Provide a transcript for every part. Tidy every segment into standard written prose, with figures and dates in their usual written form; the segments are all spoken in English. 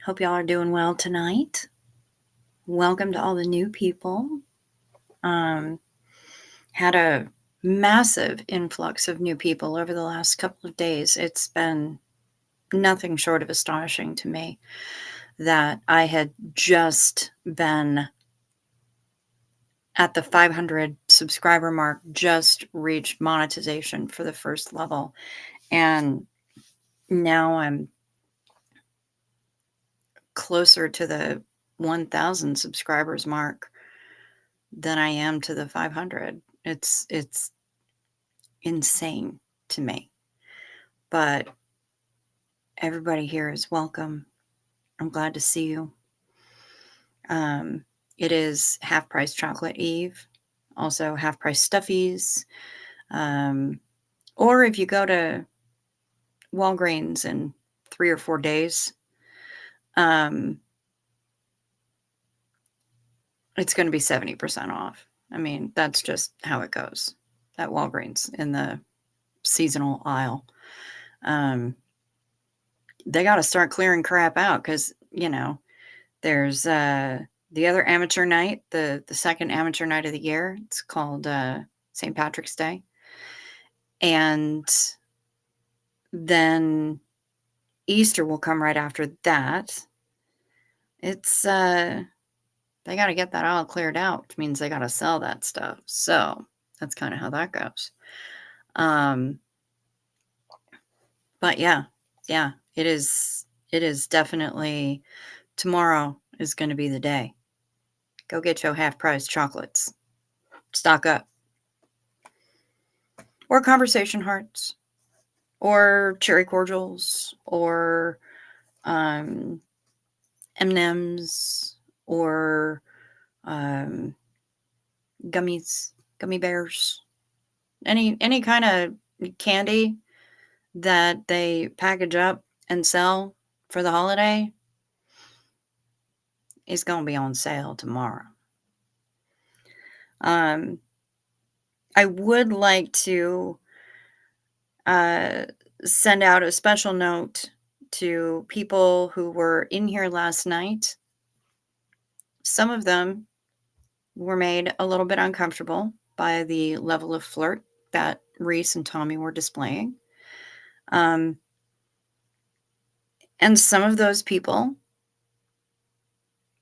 Hope y'all are doing well tonight. Welcome to all the new people. Had a massive influx of new people over the last couple of days. It's been nothing short of astonishing to me that I had just been at the 500 subscriber mark, just reached monetization for the first level. And now I'm closer to the 1,000 subscribers mark than I am to the 500. It's insane to me. But everybody here is welcome. I'm glad to see you. It is Half Price Chocolate Eve, also Half Price Stuffies. Or if you go to Walgreens in 3 or 4 days, it's going to be 70% off. I mean, that's just how it goes at Walgreens in the seasonal aisle. They got to start clearing crap out because, there's the other amateur night, the second amateur night of the year. It's called St. Patrick's Day. And then Easter will come right after that. It's they got to get that all cleared out, which means they got to sell that stuff. So that's kind of how that goes. But yeah, it is definitely, tomorrow is going to be the day. Go get your half-price chocolates. Stock up. Or conversation hearts. Or cherry cordials. Or M&Ms. Or gummies, gummy bears. Any kind of candy that they package up and sell for the holiday is going to be on sale tomorrow. I would like to send out a special note to people who were in here last night. Some of them were made a little bit uncomfortable by the level of flirt that Reese and Tommy were displaying. And some of those people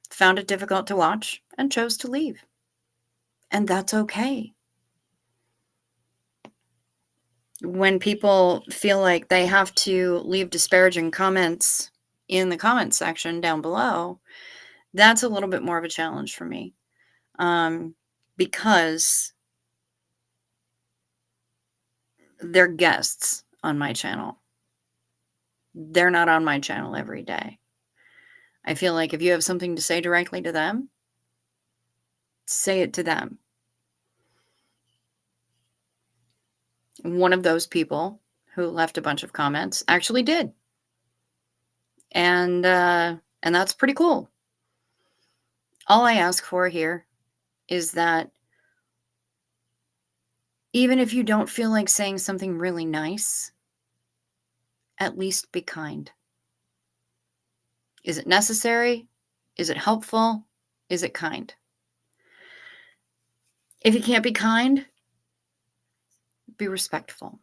found it difficult to watch and chose to leave. And that's okay. When people feel like they have to leave disparaging comments in the comment section down below, that's a little bit more of a challenge for me. Because they're guests on my channel. They're not on my channel every day. I feel like if you have something to say directly to them, say it to them. One of those people who left a bunch of comments actually did. And that's pretty cool. All I ask for here is that even if you don't feel like saying something really nice, at least be kind. Is it necessary? Is it helpful? Is it kind? If you can't be kind, be respectful.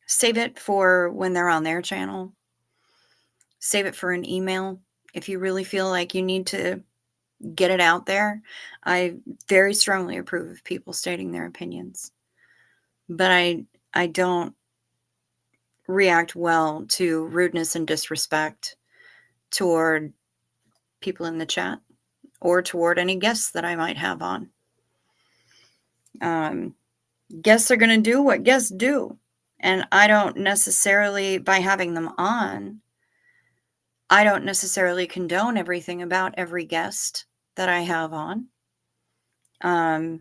Save it for when they're on their channel. Save it for an email. If you really feel like you need to get it out there, I very strongly approve of people stating their opinions. But I don't react well to rudeness and disrespect toward people in the chat or toward any guests that I might have on. Guests are going to do what guests do. And I don't necessarily, by having them on, I don't necessarily condone everything about every guest that I have on. I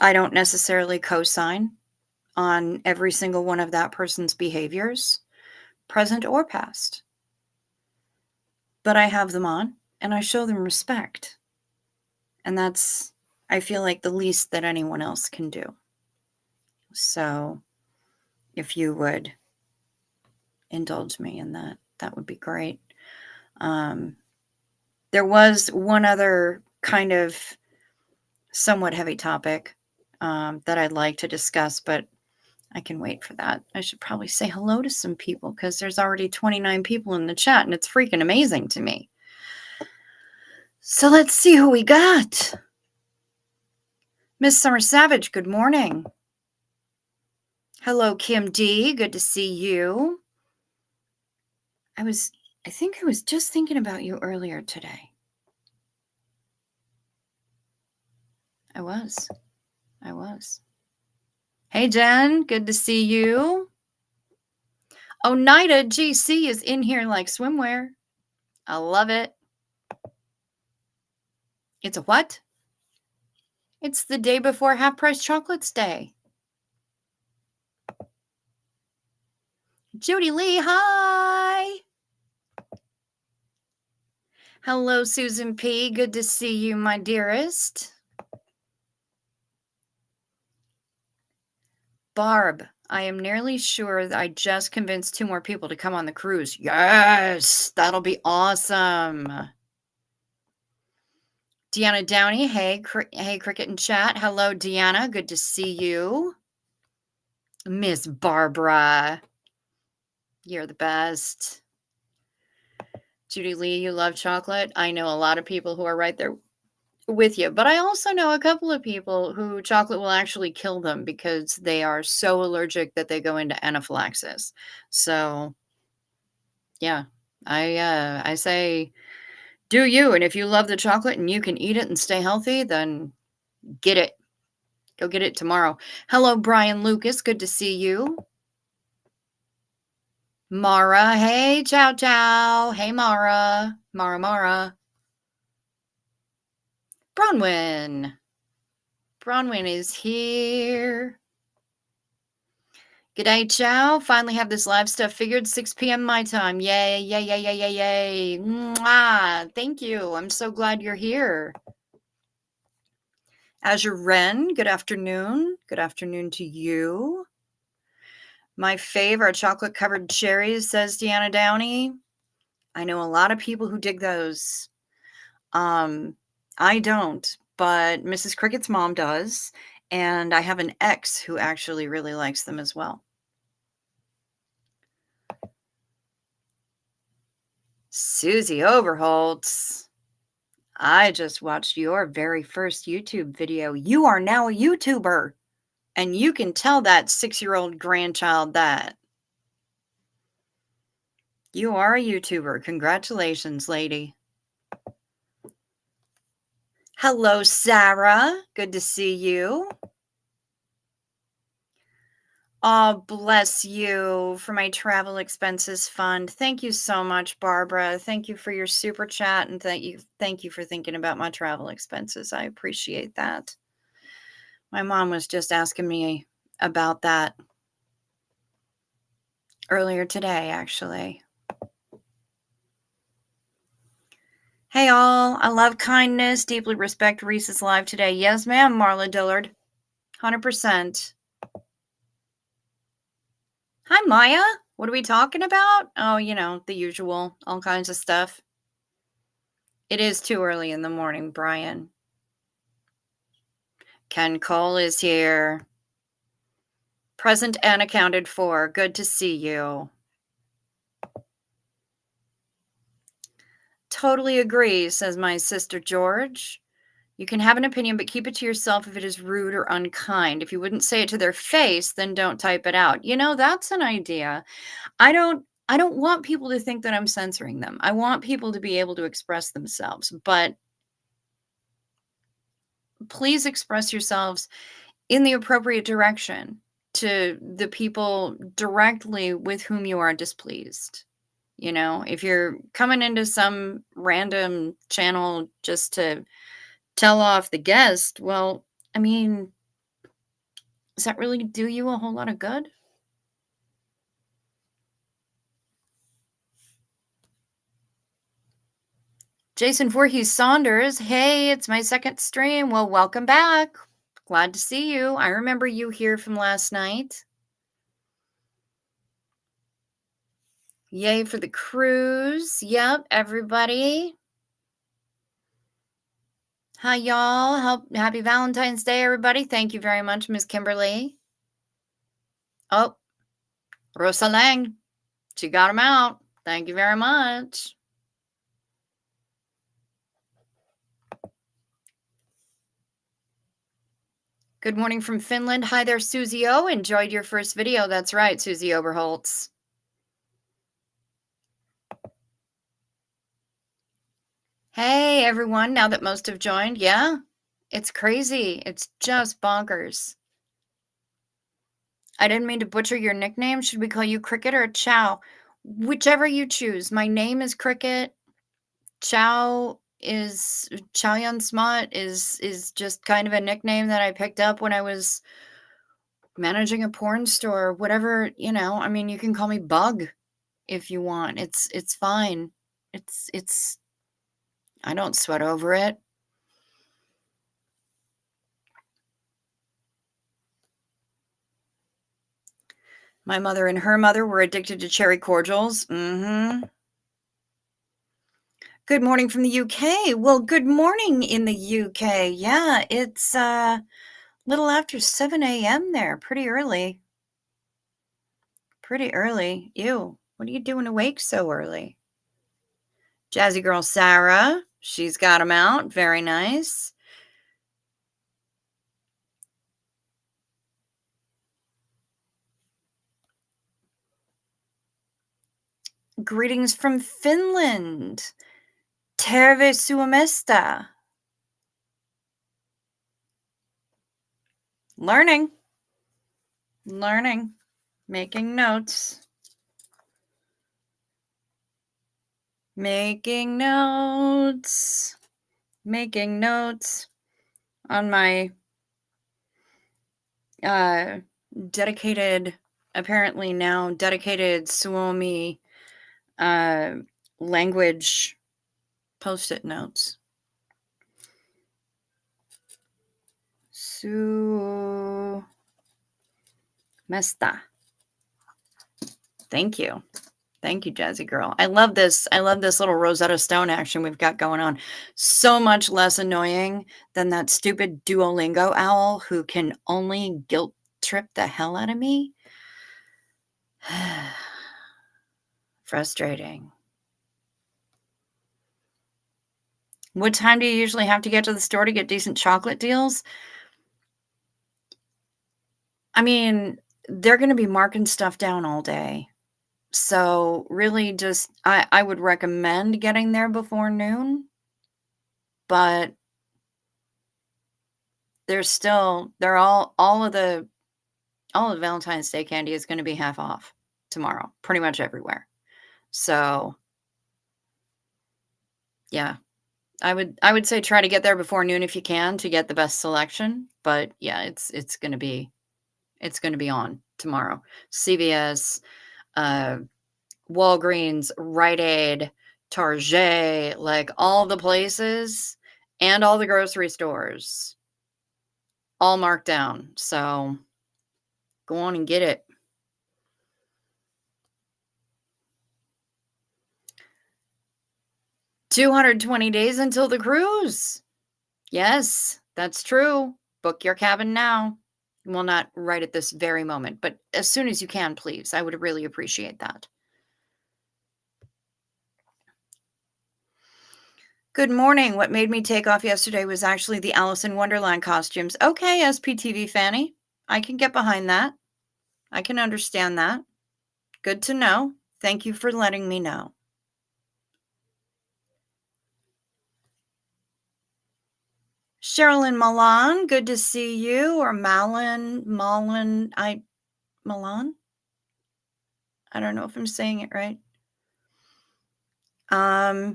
don't necessarily co-sign on every single one of that person's behaviors, present or past. But I have them on and I show them respect. And that's, I feel like, the least that anyone else can do. So if you would indulge me in that. That would be great. There was one other kind of somewhat heavy topic that I'd like to discuss, but I can wait for that. I should probably say hello to some people because there's already 29 people in the chat and it's freaking amazing to me. So let's see who we got. Miss Summer Savage, good morning. Hello, Kim D. Good to see you. I think I was just thinking about you earlier today. I was. Hey, Jen. Good to see you. Oneida GC is in here like swimwear. I love it. It's a what? It's the day before Half Price Chocolates Day. Judy Lee, hi. Hello, Susan P. Good to see you, my dearest. Barb, I am nearly sure that I just convinced 2 more people to come on the cruise. Yes, that'll be awesome. Deanna Downey, hey, Cricket and Chat. Hello, Deanna. Good to see you. Miss Barbara, you're the best. Judy Lee, you love chocolate. I know a lot of people who are right there with you, but I also know a couple of people who chocolate will actually kill them because they are so allergic that they go into anaphylaxis. So, yeah, I say do you, and if you love the chocolate and you can eat it and stay healthy, then get it. Go get it tomorrow. Hello, Brian Lucas. Good to see you. Mara. Hey, ciao, ciao. Hey, Mara. Mara. Bronwyn. Bronwyn is here. G'day, ciao. Finally have this live stuff figured. 6 p.m. my time. Yay, yay, yay, yay, yay, yay. Mwah. Thank you. I'm so glad you're here. Azure Wren, good afternoon. Good afternoon to you. My favorite chocolate-covered cherries, says Deanna Downey. I know a lot of people who dig those. I don't, but Mrs. Cricket's mom does, and I have an ex who actually really likes them as well. Susie Overholtz, I just watched your very first YouTube video. You are now a YouTuber, and you can tell that 6-year-old grandchild that. You are a YouTuber. Congratulations, lady. Hello, Sarah. Good to see you. Oh, bless you for my travel expenses fund. Thank you so much, Barbara. Thank you for your super chat, and thank you for thinking about my travel expenses. I appreciate that. My mom was just asking me about that earlier today, actually. Hey, all. I love kindness. Deeply respect Reese's live today. Yes, ma'am, Marla Dillard. 100%. Hi, Maya. What are we talking about? Oh, the usual, all kinds of stuff. It is too early in the morning, Brian. Ken Cole is here. Present and accounted for. Good to see you. Totally agree, says my sister George. You can have an opinion, but keep it to yourself if it is rude or unkind. If you wouldn't say it to their face, then don't type it out. That's an idea. I don't want people to think that I'm censoring them. I want people to be able to express themselves, but please express yourselves in the appropriate direction to the people directly with whom you are displeased. If you're coming into some random channel just to tell off the guest, well, I mean, does that really do you a whole lot of good? Jason Voorhees Saunders, hey, it's my second stream. Well, welcome back. Glad to see you. I remember you here from last night. Yay for the cruise. Yep, everybody. Hi, y'all. Happy Valentine's Day, everybody. Thank you very much, Miss Kimberly. Oh, Rosa Lang. She got him out. Thank you very much. Good morning from Finland. Hi there, Susie O. Enjoyed your first video. That's right, Susie Oberholtz. Hey, everyone. Now that most have joined, yeah, it's crazy. It's just bonkers. I didn't mean to butcher your nickname. Should we call you Cricket or Chow? Whichever you choose. My name is Cricket. Chow Yun Smut is just kind of a nickname that I picked up when I was managing a porn store. Whatever, I mean, you can call me Bug if you want. It's fine. It's I don't sweat over it. My mother and her mother were addicted to cherry cordials. Good morning from the UK. Well, good morning in the UK. Yeah, it's little after 7 a.m. there. Pretty early. Pretty early. Ew. What are you doing awake so early? Jazzy girl Sarah. She's got them out. Very nice. Greetings from Finland. Terve Suomesta. Learning. Making notes. Making notes on my apparently now dedicated Suomi language post-it notes. Suomesta. Thank you. Thank you, Jazzy girl. I love this little Rosetta Stone action we've got going on. So much less annoying than that stupid Duolingo owl who can only guilt trip the hell out of me. Frustrating. What time do you usually have to get to the store to get decent chocolate deals? I mean, they're going to be marking stuff down all day. So really just, I would recommend getting there before noon, but all of the Valentine's Day candy is going to be half off tomorrow, pretty much everywhere. So yeah, I would say try to get there before noon if you can to get the best selection. But yeah, it's going to be on tomorrow. CVS, Walgreens, Rite Aid, Target, like all the places and all the grocery stores, all marked down. So go on and get it. $220 days until the cruise. Yes, that's true. Book your cabin now. Well, not right at this very moment, but as soon as you can, please. I would really appreciate that. Good morning. What made me take off yesterday was actually the Alice in Wonderland costumes. Okay, SPTV Fanny. I can get behind that. I can understand that. Good to know. Thank you for letting me know. Sherilyn Milan, good to see you. Or Milan. Milan? I don't know if I'm saying it right. Oh,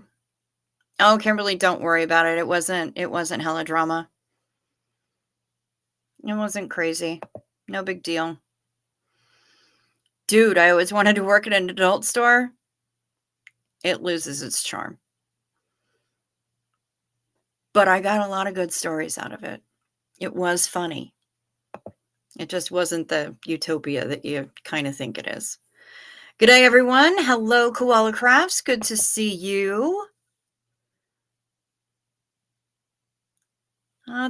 Kimberly, don't worry about it. It wasn't hella drama. It wasn't crazy. No big deal. Dude, I always wanted to work at an adult store. It loses its charm. But I got a lot of good stories out of it. It was funny. It just wasn't the utopia that you kind of think it is. Good day, everyone. Hello, Koala Crafts. Good to see you. Da.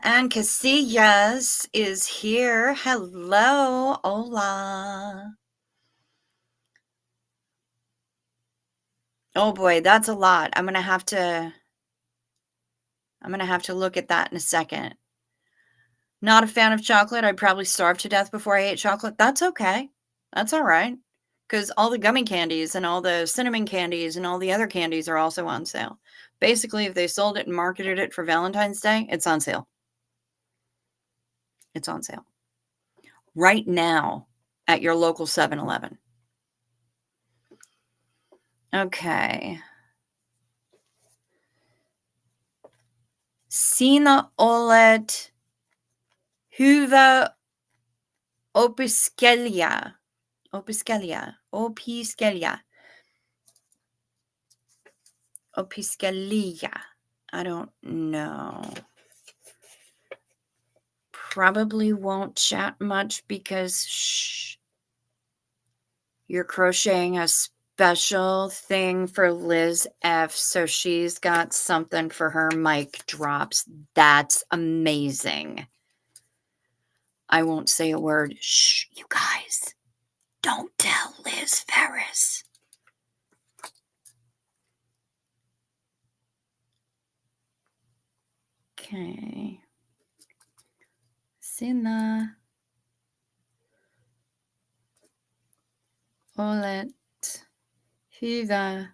And Casillas is here. Hello, hola. Oh boy, that's a lot. I'm gonna have to look at that in a second. Not a fan of chocolate. I'd probably starve to death before I ate chocolate. That's okay. That's all right. Because all the gummy candies and all the cinnamon candies and all the other candies are also on sale. Basically, if they sold it and marketed it for Valentine's Day, it's on sale. It's on sale right now at your local 7-Eleven. Okay. Sina olet hyvä opiskelija. Opiskelija. I don't know. Probably won't chat much because you're crocheting a special thing for Liz F. So she's got something for her mic drops. That's amazing. I won't say a word. Shh, you guys. Don't tell Liz Ferris. Okay. Sina. Olet. Hyvä.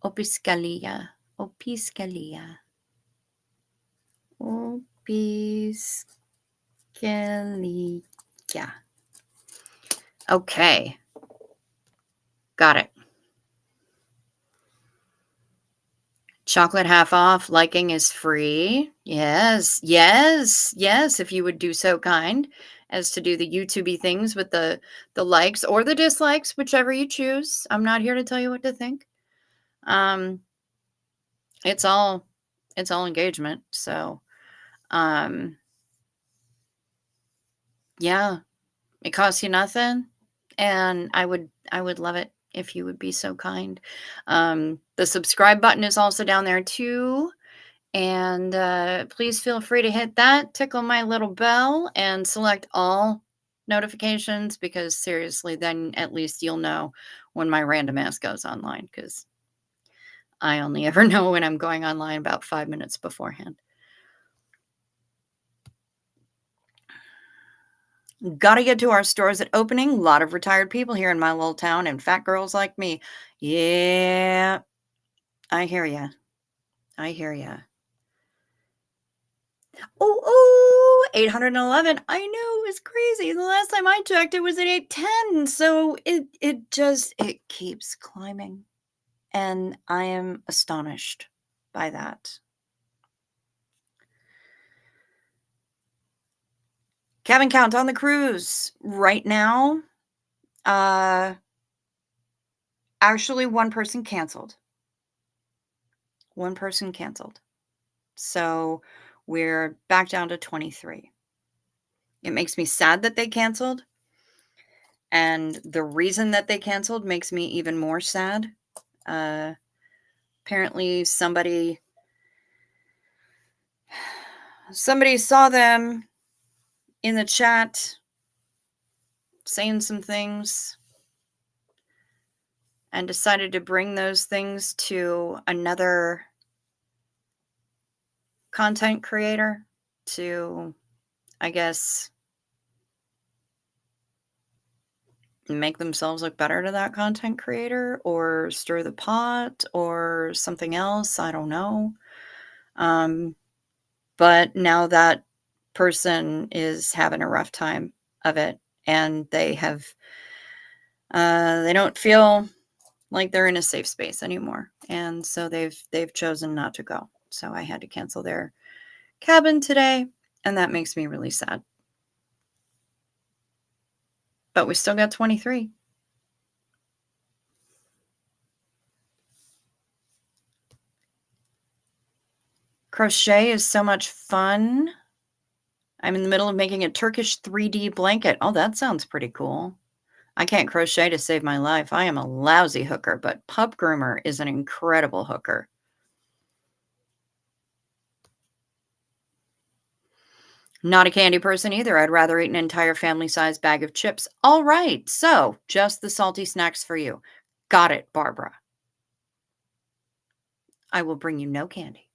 Opiskelija. Okay. Got it. Chocolate half off. Liking is free. Yes. If you would do so kind as to do the YouTubey things with the likes or the dislikes, whichever you choose. I'm not here to tell you what to think. It's all engagement. So, yeah, it costs you nothing, and I would love it if you would be so kind. The subscribe button is also down there too. And please feel free to hit that, tickle my little bell, and select all notifications, because seriously, then at least you'll know when my random ass goes online, because I only ever know when I'm going online about 5 minutes beforehand. Gotta get to our stores at opening. A lot of retired people here in my little town and fat girls like me. Yeah, I hear ya. Oh, 811. I know, it's crazy. The last time I checked, it was at 810. So it keeps climbing. And I am astonished by that. Cabin count on the cruise right now. Actually, one person canceled. So we're back down to 23. It makes me sad that they canceled. And the reason that they canceled makes me even more sad. Apparently somebody saw them in the chat saying some things and decided to bring those things to another content creator to, I guess, make themselves look better to that content creator, or stir the pot, or something else. I don't know. But now that person is having a rough time of it, and they don't feel like they're in a safe space anymore. And so they've chosen not to go. So I had to cancel their cabin today, and that makes me really sad. But we still got 23. Crochet is so much fun. I'm in the middle of making a Turkish 3D blanket. Oh, that sounds pretty cool. I can't crochet to save my life. I am a lousy hooker, but Pup Groomer is an incredible hooker. Not a candy person either. I'd rather eat an entire family-sized bag of chips. All right, so just the salty snacks for you. Got it, Barbara. I will bring you no candy.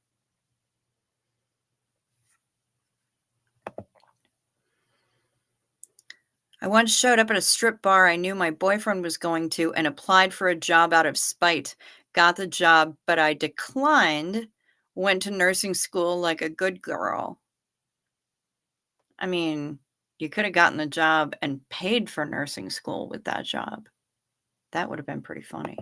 I once showed up at a strip bar I knew my boyfriend was going to and applied for a job out of spite. Got the job, but I declined. Went to nursing school like a good girl. I mean, you could have gotten the job and paid for nursing school with that job. That would have been pretty funny.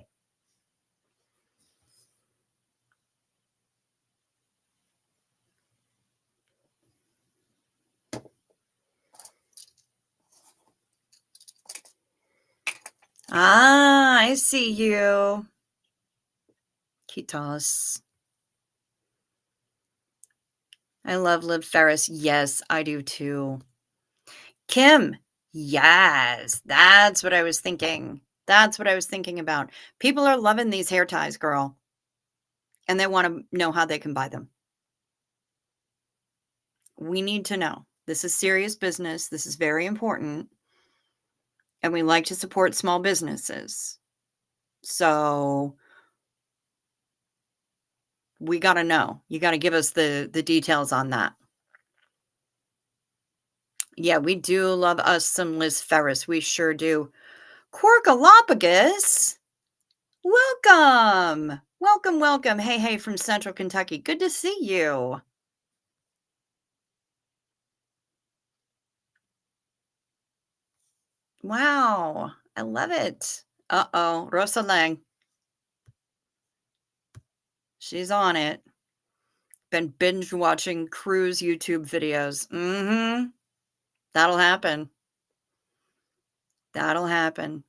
Ah, I see you. Kitos. I love Liv Ferris. Yes, I do too. Kim. Yes, that's what I was thinking. That's what I was thinking about. People are loving these hair ties, girl, and they want to know how they can buy them. We need to know. This is serious business. This is very important. And we like to support small businesses. So we got to know. You got to give us the details on that. Yeah, we do love us some Liz Ferris. We sure do. Corkalophagus. Welcome. Welcome, welcome. Hey, hey, from Central Kentucky. Good to see you. Wow. I love it. Uh-oh. Rosa Lang. She's on it. Been binge watching cruise YouTube videos. Mm-hmm. That'll happen. That'll happen.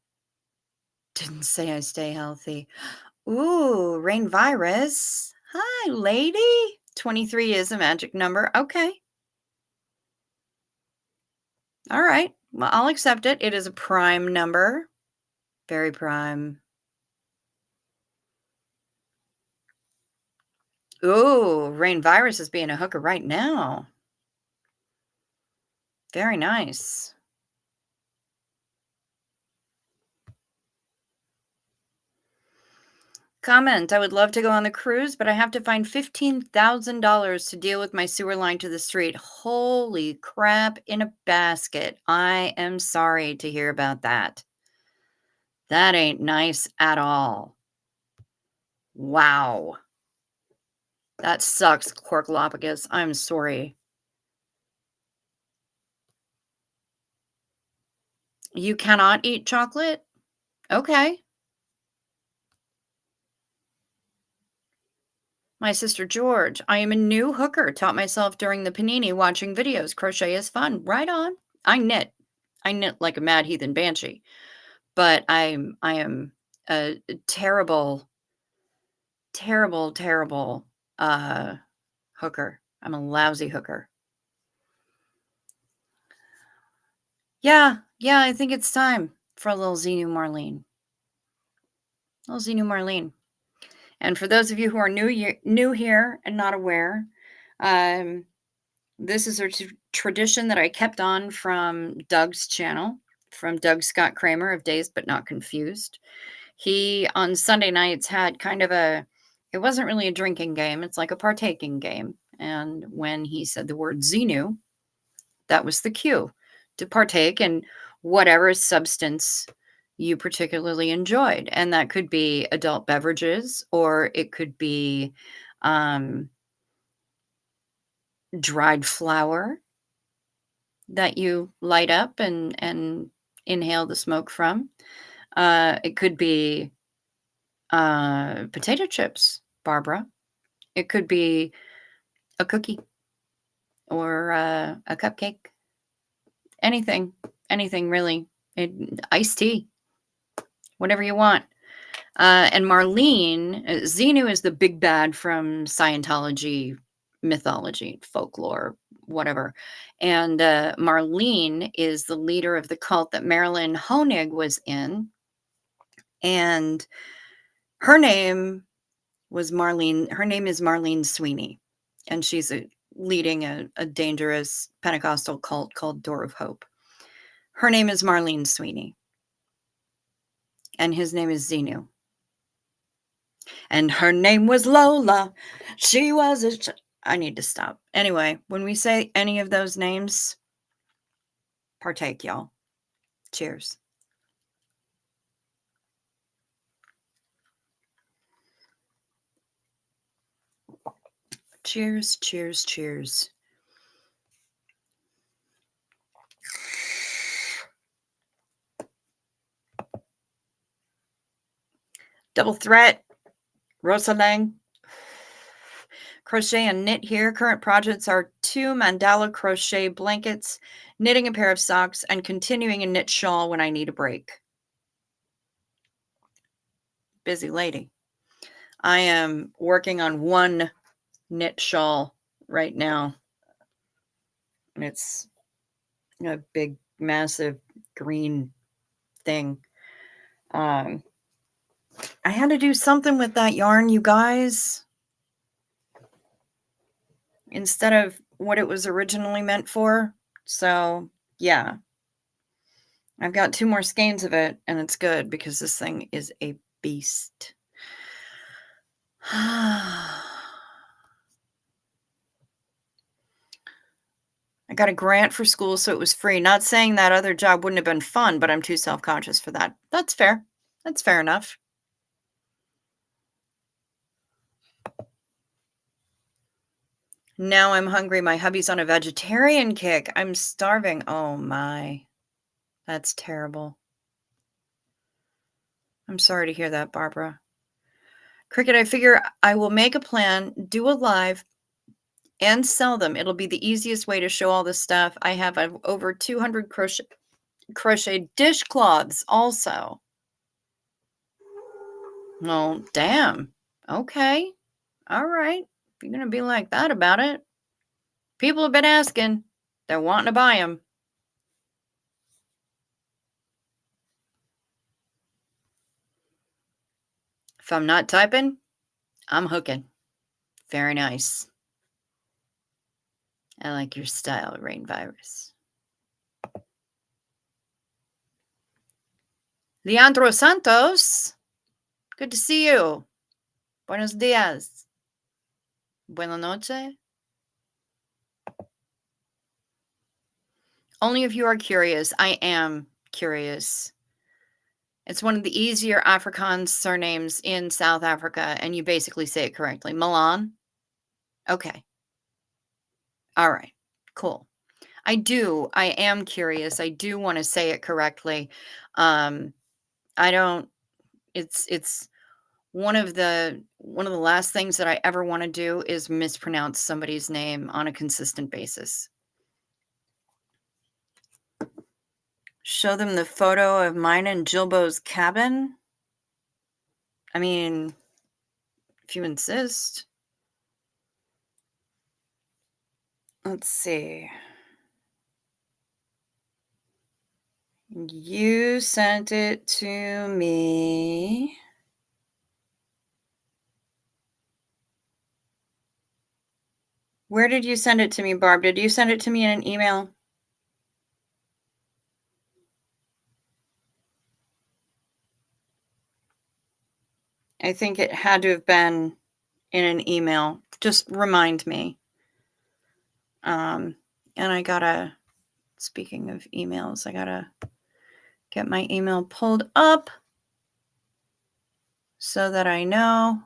Didn't say I stay healthy. Ooh, rain virus. Hi, lady. 23 is a magic number. Okay. All right. Well, I'll accept it. It is a prime number. Very prime. Ooh, rain virus is being a hooker right now. Very nice. Comment, I would love to go on the cruise, but I have to find $15,000 to deal with my sewer line to the street. Holy crap in a basket. I am sorry to hear about that. That ain't nice at all. Wow. That sucks, Corkalophagus. I'm sorry. You cannot eat chocolate? Okay. My sister George, I am a new hooker. Taught myself during the panini watching videos. Crochet is fun. Right on. I knit. I knit like a mad heathen banshee. But I am a terrible, terrible, terrible hooker. I'm a lousy hooker. Yeah, yeah, I think it's time for a little Xenu Marlene. Little Xenu Marlene. And for those of you who are new here and not aware, um, this is a tradition that I kept on from Doug's channel, from Doug Scott Kramer of Dazed But Not Confused. He, on Sunday nights, had kind of it wasn't really a drinking game. It's like a partaking game. And when he said the word Xenu, that was the cue to partake in whatever substance you particularly enjoyed. And that could be adult beverages, or it could be dried flower that you light up and inhale the smoke from. It could be potato chips, Barbara. It could be a cookie or a cupcake. Anything, anything really. Iced tea, whatever you want. And Marlene, Xenu is the big bad from Scientology mythology, folklore, whatever. And Marlene is the leader of the cult that Marilyn Honig was in. And her name was Marlene. Her name is Marlene Sweeney. And she's leading a dangerous Pentecostal cult called Door of Hope. Her name is Marlene Sweeney. And his name is Xenu. And her name was Lola. She was I need to stop. Anyway, when we say any of those names, partake, y'all. Cheers. Cheers, cheers, cheers. Double threat. Rosalang. Crochet and knit here. Current projects are 2 mandala crochet blankets, knitting a pair of socks, and continuing a knit shawl when I need a break. Busy lady. I am working on one knit shawl right now. And it's a big, massive green thing. I had to do something with that yarn, you guys. Instead of what it was originally meant for. So, yeah. I've got 2 more skeins of it, and it's good because this thing is a beast. I got a grant for school, so it was free. Not saying that other job wouldn't have been fun, but I'm too self-conscious for that. That's fair. That's fair enough. Now I'm hungry. My hubby's on a vegetarian kick. I'm starving. Oh my. That's terrible. I'm sorry to hear that, Barbara. Cricket, I figure I will make a plan, do a live, and sell them. It'll be the easiest way to show all this stuff. I have over 200 crochet dishcloths also. Oh, damn. Okay. All right. If you're going to be like that about it. People have been asking. They're wanting to buy them. If I'm not typing, I'm hooking. Very nice. I like your style, Rain Virus. Leandro Santos. Good to see you. Buenos dias. Buenas noches. Only if you are curious. I am curious. It's one of the easier Afrikaans surnames in South Africa, and you basically say it correctly. Milan? Okay. All right. Cool. I am curious. I do want to say it correctly. I don't it's one of the last things that I ever want to do is mispronounce somebody's name on a consistent basis. Show them the photo of mine and Jilbo's cabin. I mean, if you insist. Let's see. You sent it to me. Where did you send it to me, Barb? Did you send it to me in an email? I think it had to have been in an email. Just remind me. And I gotta, speaking of emails, I gotta get my email pulled up so that I know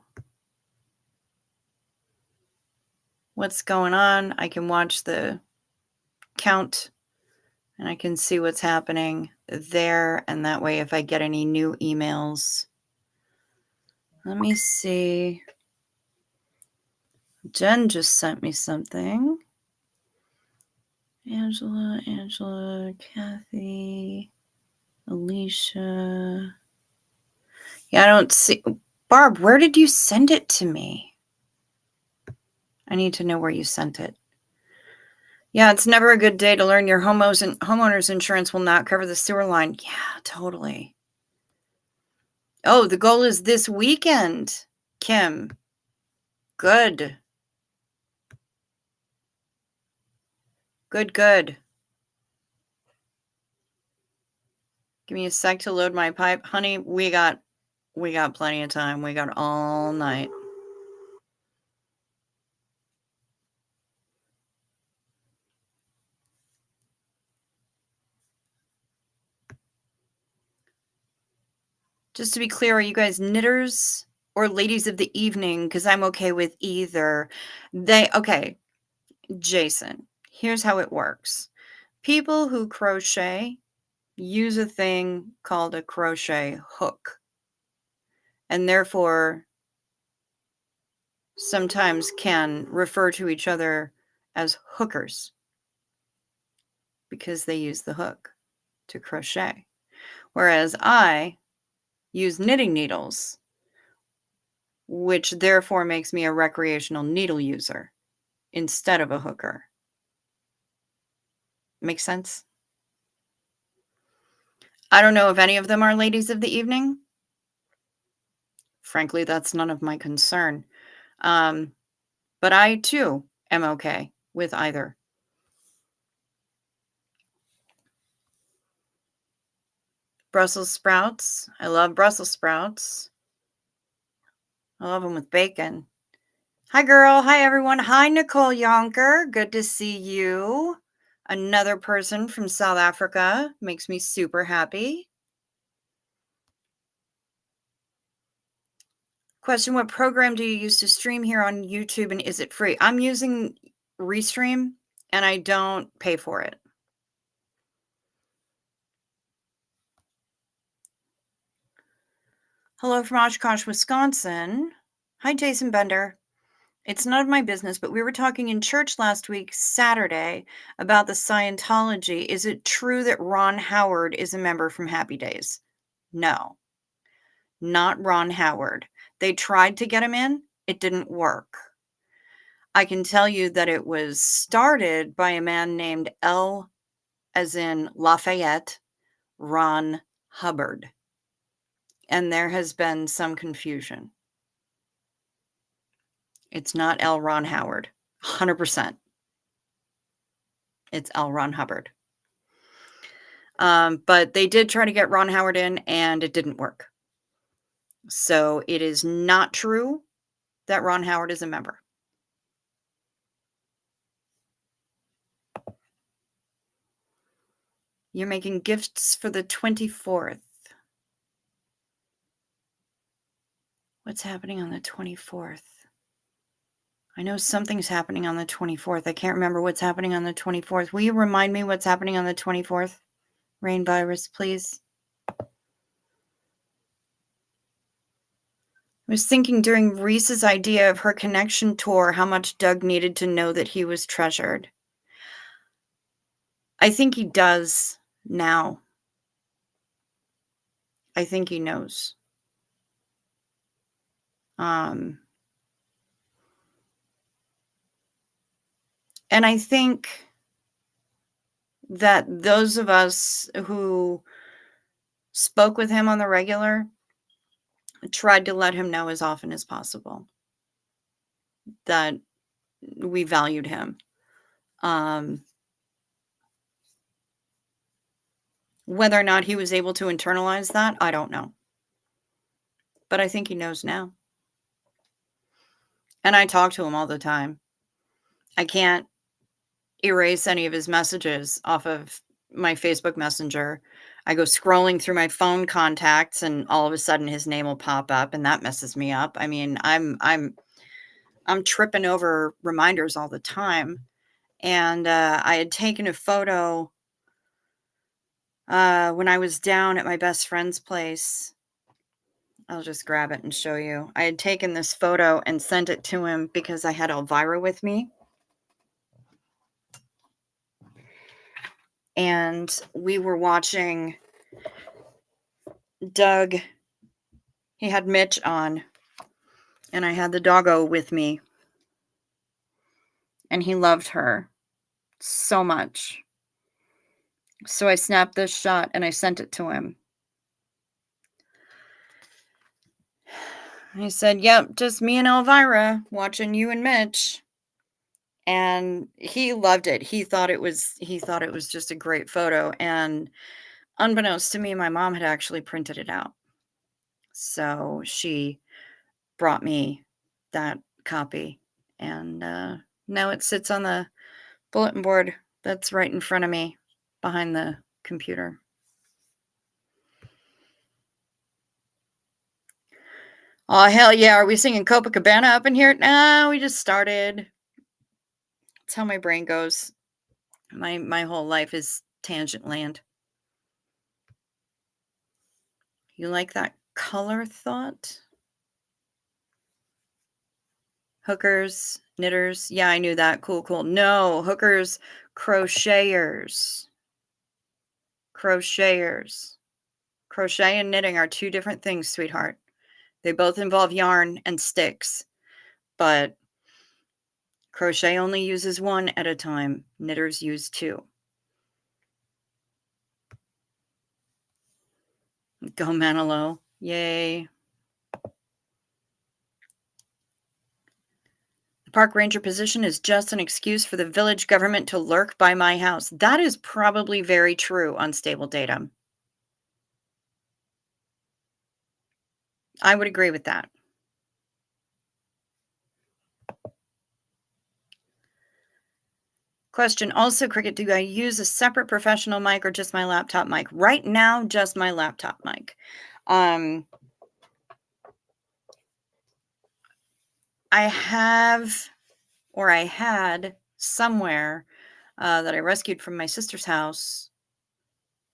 what's going on. I can watch the count and I can see what's happening there. And that way, if I get any new emails, let me see. Jen just sent me something. Angela, Kathy, Alicia. Yeah, I don't see. Barb, where did you send it to me? I need to know where you sent it. Yeah, it's never a good day to learn your homeowner's insurance will not cover the sewer line. Yeah, totally. Oh, the goal is this weekend, Kim. Good. Good, good. Give me a sec to load my pipe. Honey, we got plenty of time. We got all night. Just to be clear, are you guys knitters or ladies of the evening? Because I'm okay with either. Okay, Jason, here's how it works. People who crochet use a thing called a crochet hook, and therefore sometimes can refer to each other as hookers because they use the hook to crochet. Whereas I use knitting needles, which therefore makes me a recreational needle user instead of a hooker. Makes sense? I don't know if any of them are ladies of the evening. Frankly, that's none of my concern. But I too am okay with either. Brussels sprouts. I love Brussels sprouts. I love them with bacon. Hi, girl. Hi, everyone. Hi, Nicole Yonker. Good to see you. Another person from South Africa makes me super happy. Question, what program do you use to stream here on YouTube, and is it free? I'm using Restream, and I don't pay for it. Hello from Oshkosh, Wisconsin. Hi, Jason Bender. It's none of my business, but we were talking in church last week, Saturday, about the Scientology. Is it true that Ron Howard is a member from Happy Days? No, not Ron Howard. They tried to get him in. It didn't work. I can tell you that it was started by a man named L, as in Lafayette, Ron Hubbard. And there has been some confusion. It's not L. Ron Howard. 100%. It's L. Ron Hubbard. But they did try to get Ron Howard in, and it didn't work. So it is not true that Ron Howard is a member. You're making gifts for the 24th. What's happening on the 24th? I know something's happening on the 24th. I can't remember what's happening on the 24th. Will you remind me what's happening on the 24th? Rain virus, please. I was thinking during Reese's idea of her connection tour, how much Doug needed to know that he was treasured. I think he does now. I think he knows. And I think that those of us who spoke with him on the regular tried to let him know as often as possible that we valued him. Whether or not he was able to internalize that, I don't know. But I think he knows now. And I talk to him all the time. I can't erase any of his messages off of my Facebook Messenger. I go scrolling through my phone contacts, and all of a sudden his name will pop up, and that messes me up. I mean, I'm tripping over reminders all the time. And I had taken a photo when I was down at my best friend's place. I'll just grab it and show you. I had taken this photo and sent it to him because I had Elvira with me. And we were watching Doug. He had Mitch on, and I had the doggo with me. and he loved her so much. So I snapped this shot and I sent it to him. He said, "Yep, just me and Elvira watching you and Mitch." And he loved it. He thought it was just a great photo, and unbeknownst to me, my mom had actually printed it out. So she brought me that copy, and now it sits on the bulletin board that's right in front of me behind the computer. Oh, hell yeah. Are we singing Copacabana up in here? No, we just started. That's how my brain goes. My whole life is tangent land. You like that color thought? Hookers, knitters. Yeah, I knew that. Cool, cool. No, hookers, crocheters. Crocheters. Crochet and knitting are two different things, sweetheart. They both involve yarn and sticks, but crochet only uses one at a time. Knitters use two. Go Manilow. Yay. The park ranger position is just an excuse for the village government to lurk by my house. That is probably very true, unstable data. I would agree with that. Question also, Cricket, do I use a separate professional mic or just my laptop mic? Right now, just my laptop mic. I have, or I had somewhere that I rescued from my sister's house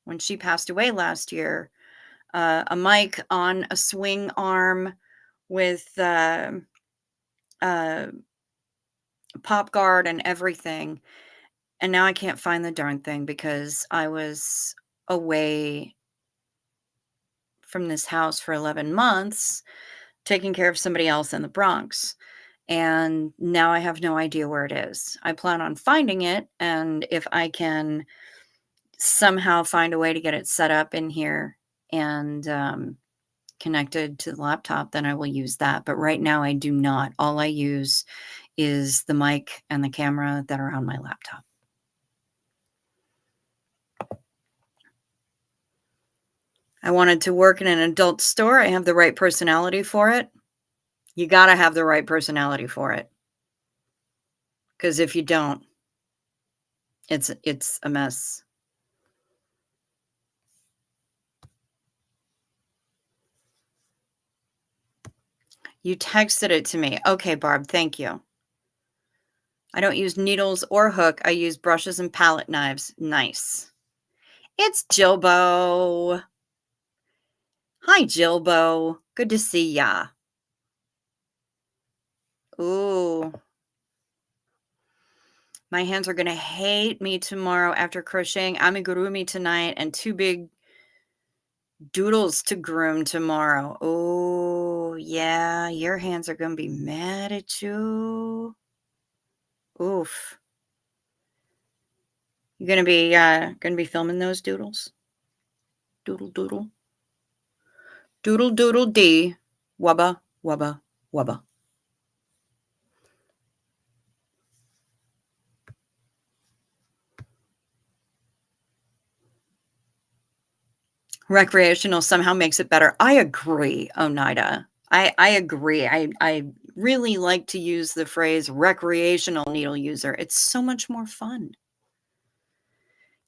when she passed away last year, a mic on a swing arm with pop guard and everything. And now I can't find the darn thing because I was away from this house for 11 months taking care of somebody else in the Bronx. And now I have no idea where it is. I plan on finding it. And if I can somehow find a way to get it set up in here and connected to the laptop, then I will use that. But right now I do not. All I use is the mic and the camera that are on my laptop. I wanted to work in an adult store. I have the right personality for it. You got to have the right personality for it. Because if you don't, it's a mess. You texted it to me. Okay, Barb, thank you. I don't use needles or hook. I use brushes and palette knives. Nice. It's Jilbo. Hi, Jilbo. Good to see ya. Ooh. My hands are going to hate me tomorrow after crocheting amigurumi tonight and two big doodles to groom tomorrow. Oh, yeah. Your hands are going to be mad at you. Oof. You going to be filming those doodles? Doodle doodle. Doodle doodle dee. Wubba wubba wubba. Recreational somehow makes it better. I agree, Oneida. I agree. I really like to use the phrase recreational needle user. It's so much more fun.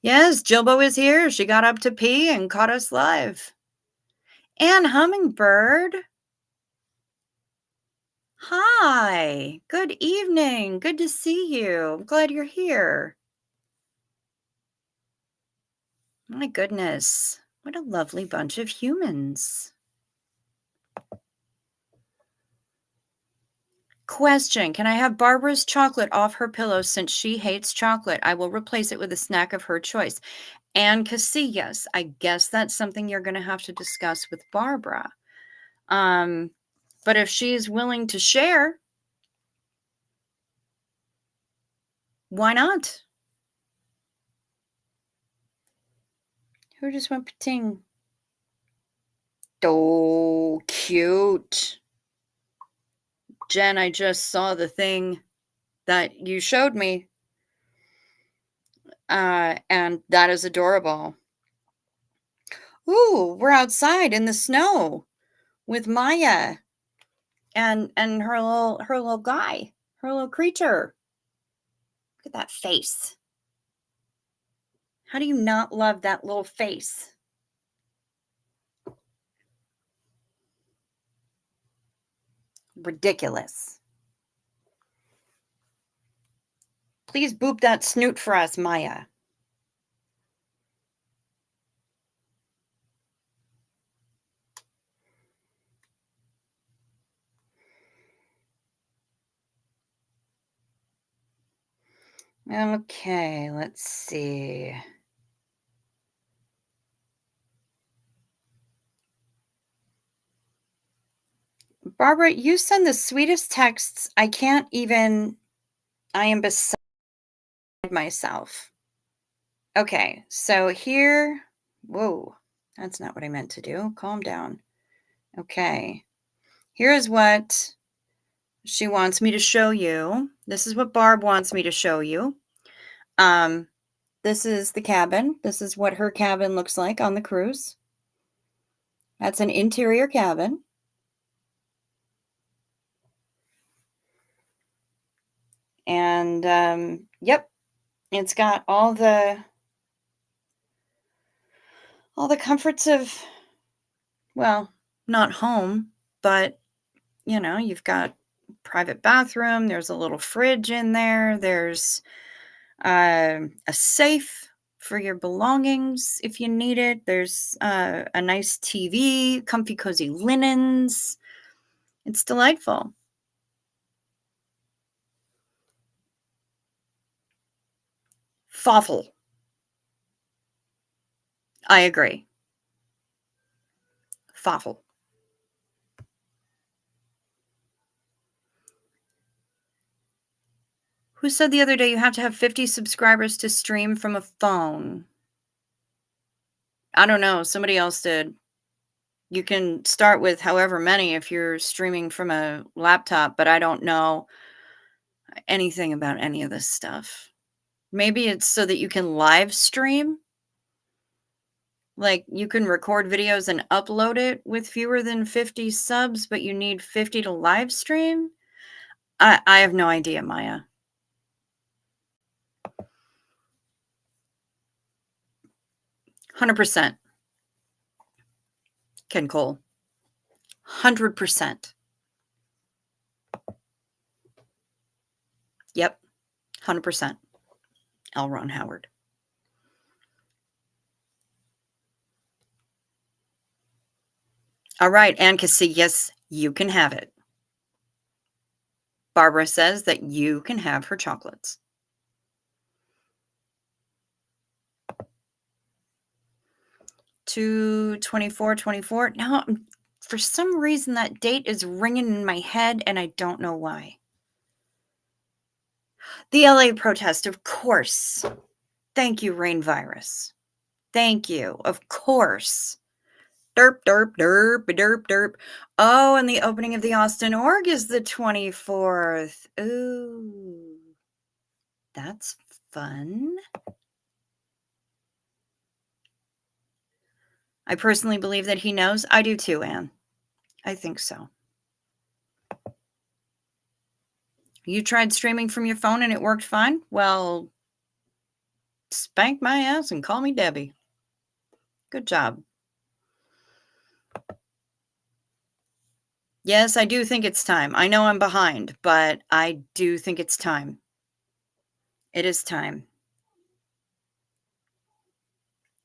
Yes, Jilbo is here. She got up to pee and caught us live. And Hummingbird. Hi. Good evening. Good to see you. I'm glad you're here. My goodness. What a lovely bunch of humans. Question, can I have Barbara's chocolate off her pillow since she hates chocolate? I will replace it with a snack of her choice. And Casillas, I guess that's something you're going to have to discuss with Barbara. But if she's willing to share, Why not? Who just went pating? Oh, cute. Jen, I just saw the thing that you showed me, and that is adorable. Ooh, we're outside in the snow with Maya and her little guy, her little creature. Look at that face. How do you not love that little face? Ridiculous. Please boop that snoot for us, Maya. Okay, let's see. Barbara, you send the sweetest texts. I am beside myself. Okay, so here, whoa, that's not what I meant to do. Calm down. Okay, here is what she wants me to show you. This is what Barb wants me to show you. Um, this is the cabin. This is what her cabin looks like on the cruise. That's an interior cabin. And yep, it's got all the comforts of, well, not home, but you've got private bathroom, there's a little fridge in there, there's a safe for your belongings if you need it. There's a nice TV, comfy, cozy linens. It's delightful. Fawful. I agree. Fawful. Who said the other day you have to have 50 subscribers to stream from a phone? I don't know. Somebody else did. You can start with however many if you're streaming from a laptop, but I don't know anything about any of this stuff. Maybe it's so that you can live stream. Like, you can record videos and upload it with fewer than 50 subs, but you need 50 to live stream? I have no idea, Maya. 100%. Ken Cole. 100%. Yep. 100%. L. Ron Howard. All right, Ann Casillas, you can have it. Barbara says that you can have her chocolates. 2/24/24. Now, for some reason, that date is ringing in my head, and I don't know why. The LA protest, of course. Thank you, Rain Virus. Thank you. Of course. Derp, derp, derp, derp, derp. Oh, and the opening of the Austin Org is the 24th. Ooh. That's fun. I personally believe that he knows. I do too, Anne. I think so. You tried streaming from your phone and it worked fine? Well, spank my ass and call me Debbie. Good job. Yes, I do think it's time. I know I'm behind, but I do think it's time. It is time.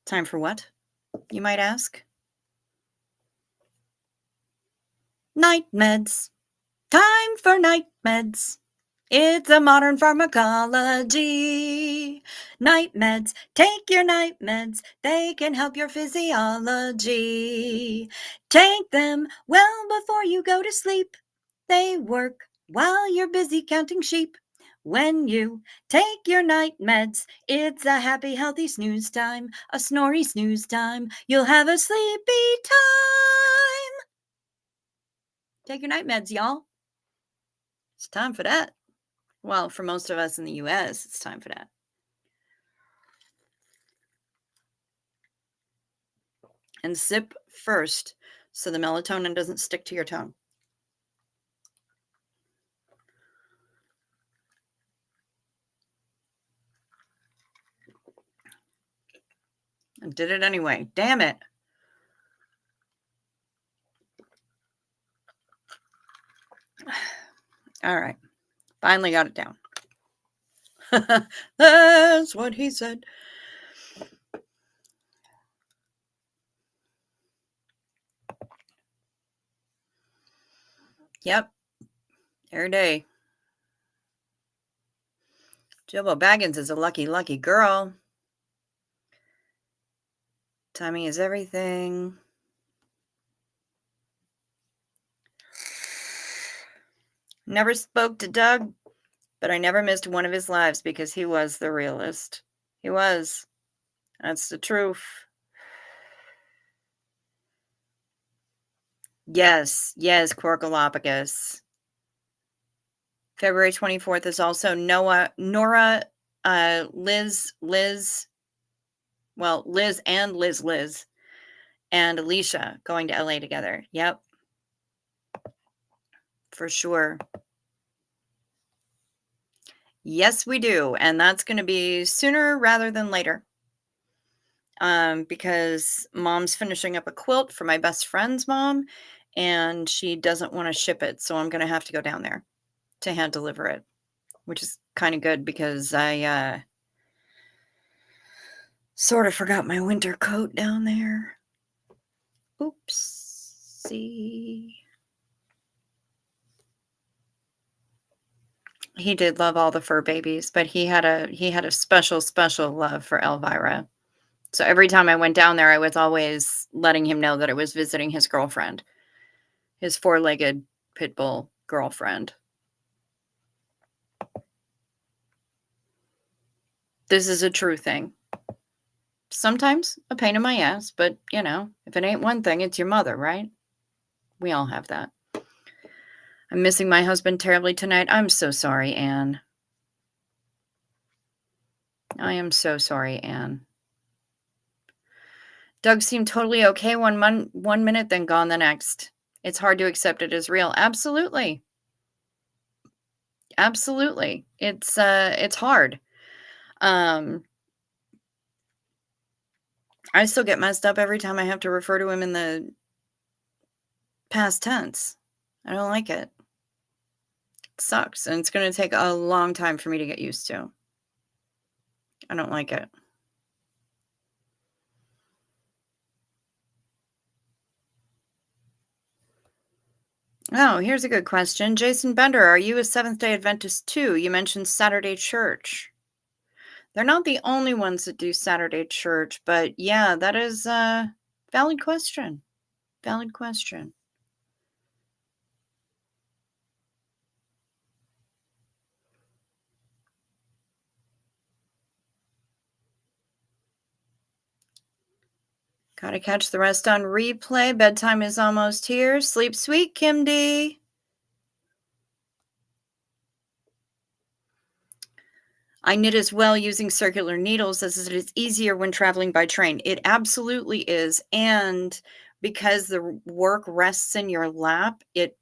Time for what, you might ask? Night meds. Time for night meds. It's a modern pharmacology. Night meds. Take your night meds. They can help your physiology. Take them well before you go to sleep. They work while you're busy counting sheep. When you take your night meds, it's a happy, healthy snooze time, a snory snooze time. You'll have a sleepy time. Take your night meds, y'all. It's time for that. Well, for most of us in the US, it's time for that. And sip first so the melatonin doesn't stick to your tongue. I did it anyway. Damn it. All right. Finally got it down. That's what he said. Yep. Every day. Jilbo Baggins is a lucky, lucky girl. Timing is everything. Never spoke to Doug, but I never missed one of his lives because he was the realest. He was. That's the truth. Yes, yes, Corkalophagus. February 24th is also Nora, Liz, and Alicia going to LA together. Yep. For sure. Yes, we do. And that's going to be sooner rather than later. Because mom's finishing up a quilt for my best friend's mom, and she doesn't want to ship it. So I'm going to have to go down there to hand deliver it, which is kind of good because I sort of forgot my winter coat down there. Oopsie. He did love all the fur babies, but he had a special love for Elvira. So every time I went down there, I was always letting him know that I was visiting his girlfriend, his four-legged pit bull girlfriend. This is a true thing. Sometimes a pain in my ass, but you know, if it ain't one thing, it's your mother, right? We all have that. I'm missing my husband terribly tonight. I'm so sorry, Anne. I am so sorry, Anne. Doug seemed totally okay one minute, then gone the next. It's hard to accept it as real. Absolutely. Absolutely. It's hard. I still get messed up every time I have to refer to him in the past tense. I don't like it. It sucks, and it's going to take a long time for me to get used to. I don't like it. Oh, here's a good question. Jason Bender, are you a Seventh-day Adventist too? You mentioned Saturday church. They're not the only ones that do Saturday church, but yeah, that is a valid question. Valid question. Gotta catch the rest on replay. Bedtime is almost here. Sleep sweet, Kim D. I knit as well using circular needles as it is easier when traveling by train. It absolutely is. And because the work rests in your lap, it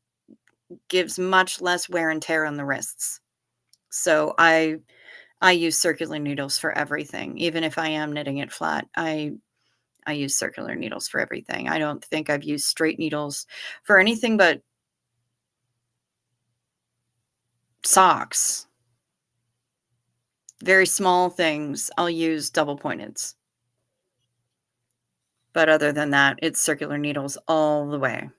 gives much less wear and tear on the wrists. So I use circular needles for everything. Even if I am knitting it flat, I use circular needles for everything. I don't think I've used straight needles for anything but socks. Very small things, I'll use double pointeds. But other than that, it's circular needles all the way.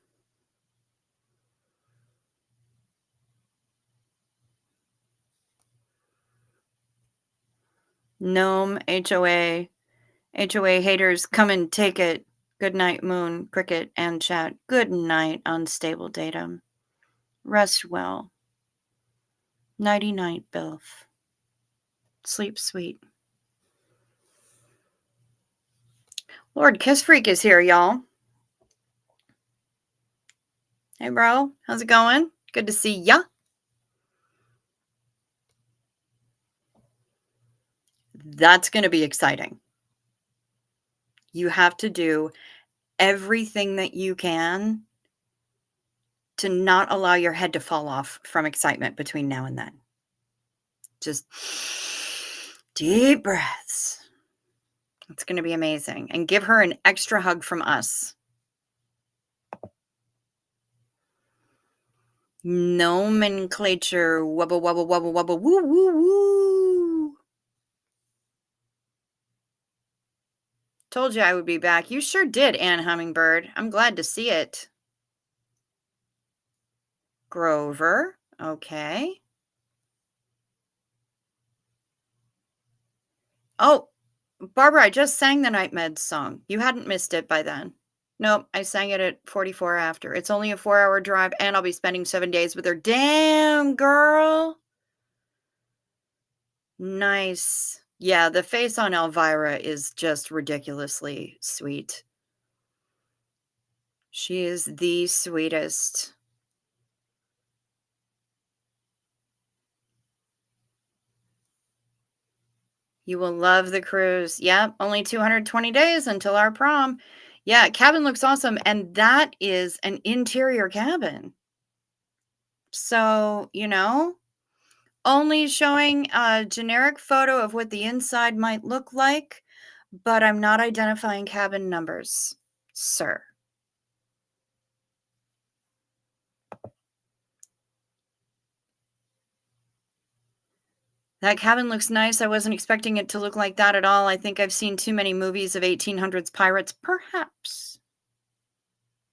Gnome, HOA haters, come and take it. Good night, Moon, Cricket, and Chat. Good night, Unstable Datum. Rest well. Nighty night, Bilf. Sleep sweet. Lord Kiss Freak is here, y'all. Hey, bro. How's it going? Good to see ya. That's going to be exciting. You have to do everything that you can to not allow your head to fall off from excitement between now and then. Just deep breaths. It's going to be amazing. And give her an extra hug from us. Nomenclature. Wubba, wubba, wubba, wubba, woo, woo, woo. Told you I would be back. You sure did, Ann Hummingbird. I'm glad to see it. Grover. Okay. Oh, Barbara, I just sang the Night Meds song. You hadn't missed it by then. Nope, I sang it at 44 after. It's only a 4-hour drive, and I'll be spending 7 days with her. Damn, girl. Nice. Yeah, the face on Elvira is just ridiculously sweet. She is the sweetest. You will love the cruise. Yep, only 220 days until our prom. Yeah, cabin looks awesome, and that is an interior cabin. So, only showing a generic photo of what the inside might look like, but I'm not identifying cabin numbers, sir. That cabin looks nice. I wasn't expecting it to look like that at all. I think I've seen too many movies of 1800s pirates. Perhaps.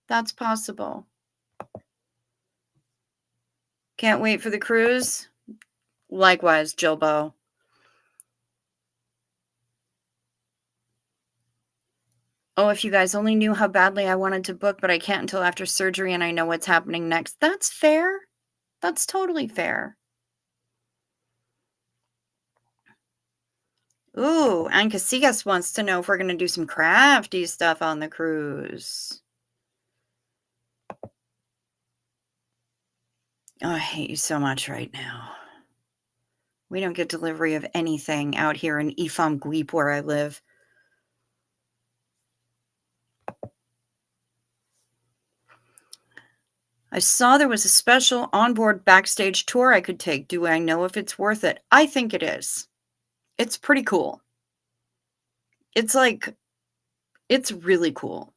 That's possible. Can't wait for the cruise. Likewise, Jilbo. Oh, if you guys only knew how badly I wanted to book, but I can't until after surgery and I know what's happening next. That's fair. That's totally fair. Ooh, and Casillas wants to know if we're going to do some crafty stuff on the cruise. Oh, I hate you so much right now. We don't get delivery of anything out here in Ifam Guip where I live. I saw there was a special onboard backstage tour I could take. Do I know if it's worth it? I think it is. It's pretty cool. It's really cool.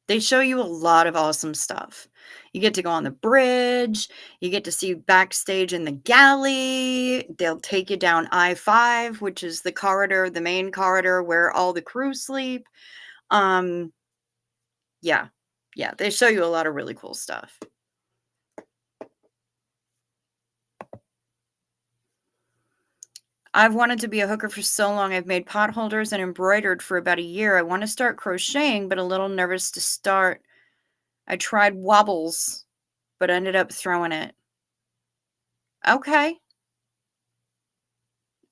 They show you a lot of awesome stuff. You get to go on the bridge. You get to see backstage in the galley. They'll take you down I-5, which is the corridor, the main corridor where all the crew sleep. Yeah. Yeah, they show you a lot of really cool stuff. I've wanted to be a hooker for so long. I've made pot holders and embroidered for about a year. I want to start crocheting, but a little nervous to start. I tried wobbles, but ended up throwing it. Okay.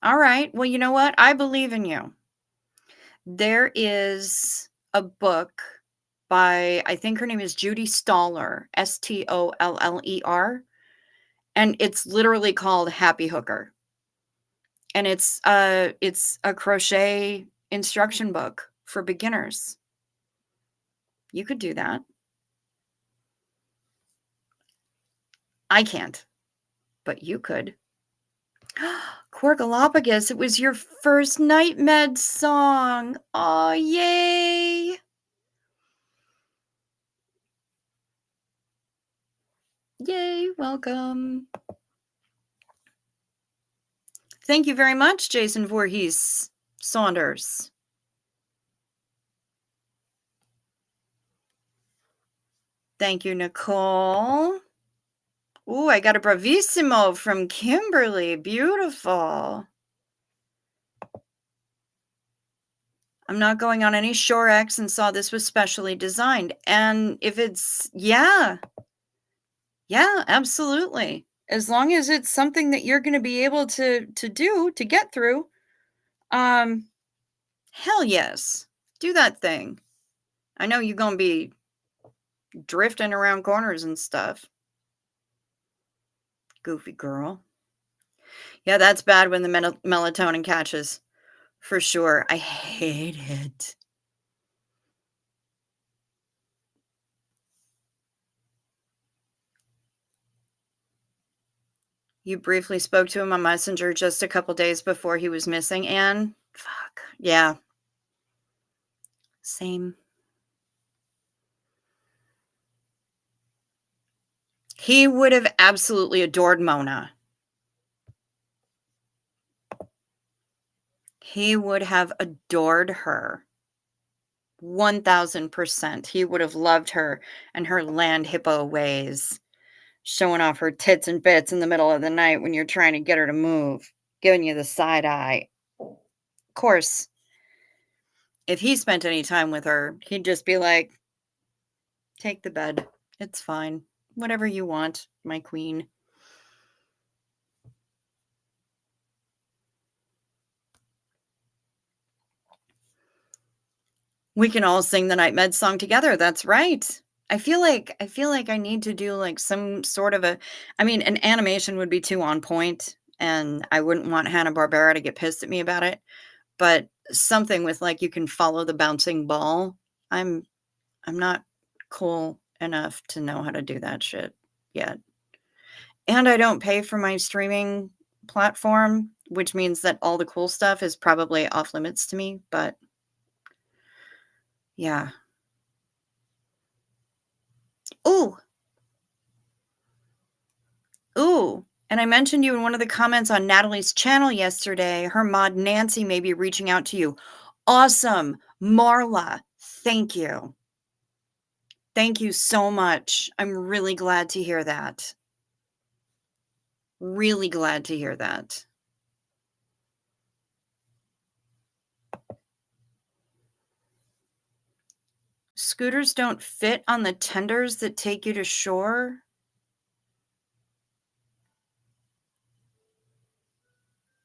All right. Well, you know what? I believe in you. There is a book by, I think her name is Judy Stoller, Stoller, and it's literally called Happy Hooker. And it's a crochet instruction book for beginners. You could do that. I can't, but you could. Corgalopagos, it was your first Night Med song. Oh, yay. Yay, welcome. Thank you very much, Jason Voorhees Saunders. Thank you, Nicole. Ooh, I got a bravissimo from Kimberly. Beautiful. I'm not going on any Shorex and saw this was specially designed. And if it's, yeah, absolutely. as long as it's something that you're gonna be able to do, to get through, um, hell yes. Do that thing. I know you're gonna be drifting around corners and stuff. Goofy girl. Yeah, that's bad when the melatonin catches, for sure. I hate it. You briefly spoke to him on Messenger just a couple days before he was missing, and fuck. Yeah, same. He would have absolutely adored Mona. He would have adored her. 1000%. He would have loved her and her land hippo ways, showing off her tits and bits in the middle of the night when you're trying to get her to move, giving you the side eye. Of course, if he spent any time with her, he'd just be like, "Take the bed. It's fine. Whatever you want, my queen." We can all sing the Night Med song together, that's right. I feel like I need to do, like, some sort of a I mean, an animation would be too on point, and I wouldn't want Hanna-Barbera to get pissed at me about it, but something with, like, you can follow the bouncing ball. I'm I'm not cool enough to know how to do that shit yet, and I don't pay for my streaming platform, which means that all the cool stuff is probably off limits to me, but yeah. Ooh, ooh, and I mentioned you in one of the comments on Natalie's channel yesterday. Her mod Nancy may be reaching out to you. Awesome. Marla, thank you. Thank you so much. I'm really glad to hear that. Really glad to hear that. Scooters don't fit on the tenders that take you to shore?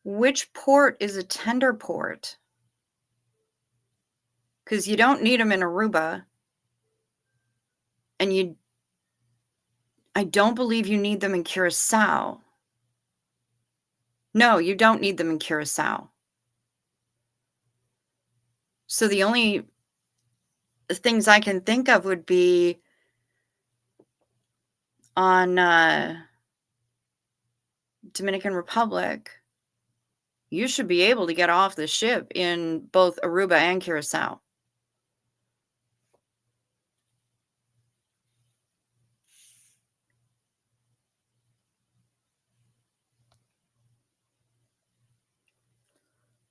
Which port is a tender port? Because you don't need them in Aruba, and I don't believe you need them in Curacao. No, you don't need them in Curacao. So the only things I can think of would be on, Dominican Republic. You should be able to get off the ship in both Aruba and Curacao.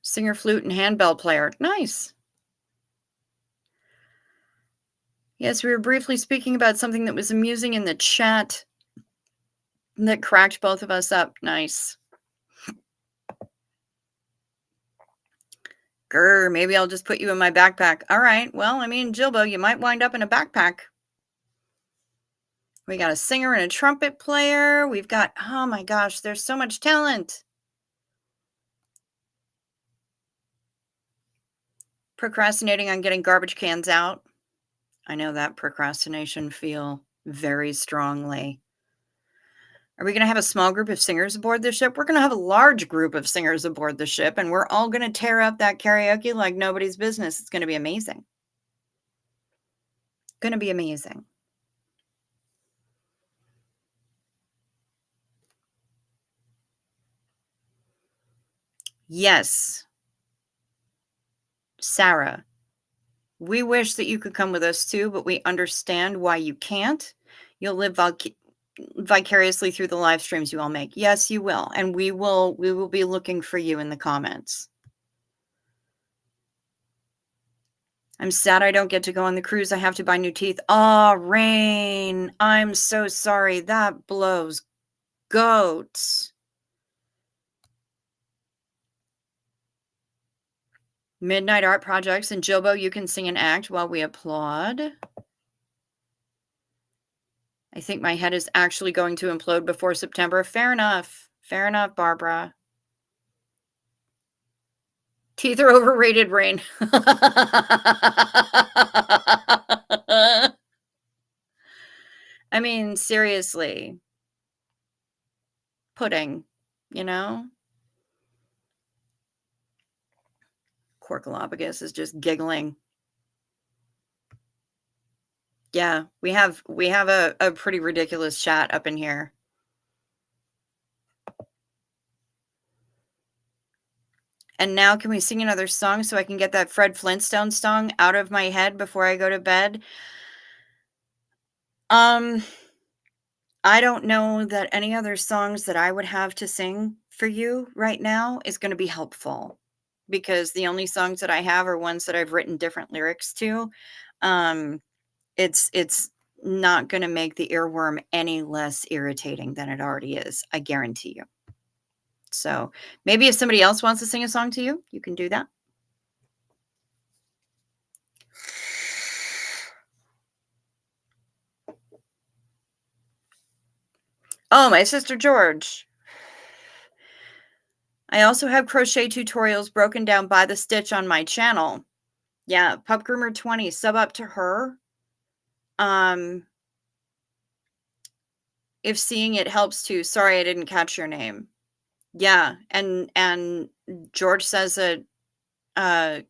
Singer, flute, and handbell player. Nice. Yes, we were briefly speaking about something that was amusing in the chat that cracked both of us up. Nice. Grr, maybe I'll just put you in my backpack. All right. Well, I mean, Jilbo, you might wind up in a backpack. We got a singer and a trumpet player. We've got, oh my gosh, there's so much talent. Procrastinating on getting garbage cans out. I know that procrastination feel very strongly. Are we going to have a small group of singers aboard the ship? We're going to have a large group of singers aboard the ship, and we're all going to tear up that karaoke like nobody's business. It's going to be amazing. Going to be amazing. Yes, Sarah, we wish that you could come with us too, but we understand why you can't. You'll live vicariously through the live streams you all make. Yes, you will, and we will be looking for you in the comments. I'm sad I don't get to go on the cruise. I have to buy new teeth. Ah, Rain, I'm so sorry. That blows goats. Midnight art projects, and Jilbo, you can sing and act while we applaud. I think my head is actually going to implode before September. Fair enough. Fair enough, Barbara. Teeth are overrated, Rain. I mean, seriously. Pudding, you know? Corkalopagus is just giggling. Yeah, we have a pretty ridiculous chat up in here. And now can we sing another song so I can get that Fred Flintstone song out of my head before I go to bed? Um, I don't know that any other songs that I would have to sing for you right now is gonna be helpful, because the only songs that I have are ones that I've written different lyrics to. Um, it's not gonna make the earworm any less irritating than it already is, I guarantee you. So, maybe if somebody else wants to sing a song to you, you can do that. Oh, my sister George. I also have crochet tutorials broken down by the stitch on my channel. Yeah, Pup Groomer 20, sub up to her. Um, if seeing it helps too. Sorry, I didn't catch your name. Yeah, and George says that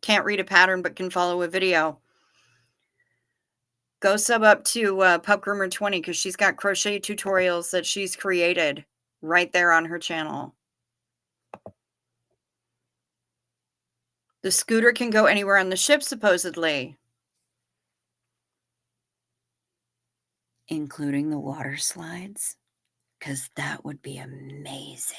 can't read a pattern but can follow a video. Go sub up to Pup Groomer 20 because she's got crochet tutorials that she's created right there on her channel. The scooter can go anywhere on the ship, supposedly, including the water slides, because that would be amazing.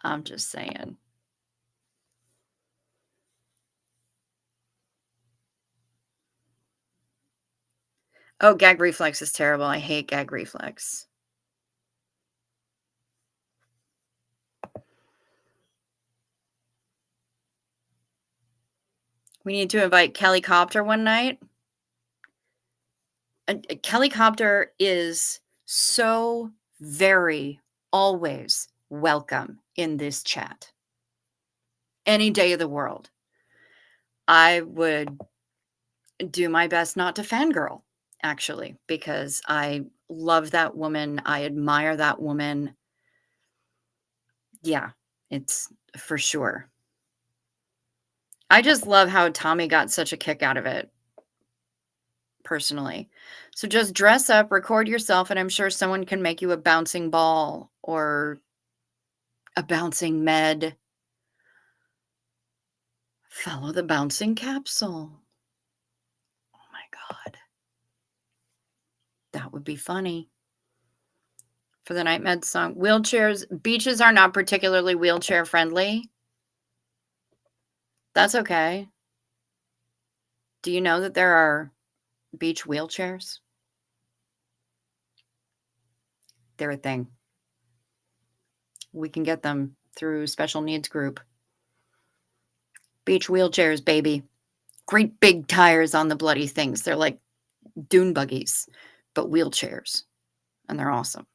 I'm just saying. Oh, gag reflex is terrible. I hate gag reflex. We need to invite Kelly Copter one night. Kelly Copter is so very always welcome in this chat. Any day of the world. I would do my best not to fangirl, actually, because I love that woman. I admire that woman. Yeah, it's for sure. I just love how Tommy got such a kick out of it, personally. So just dress up, record yourself, and I'm sure someone can make you a bouncing ball or a bouncing med. Follow the bouncing capsule. Oh my God. That would be funny. For the night med song. Wheelchairs, beaches are not particularly wheelchair friendly. That's okay. Do you know that there are beach wheelchairs? They're a thing. We can get them through special needs group. Beach wheelchairs, baby. Great big tires on the bloody things. They're like dune buggies, but wheelchairs. And they're awesome.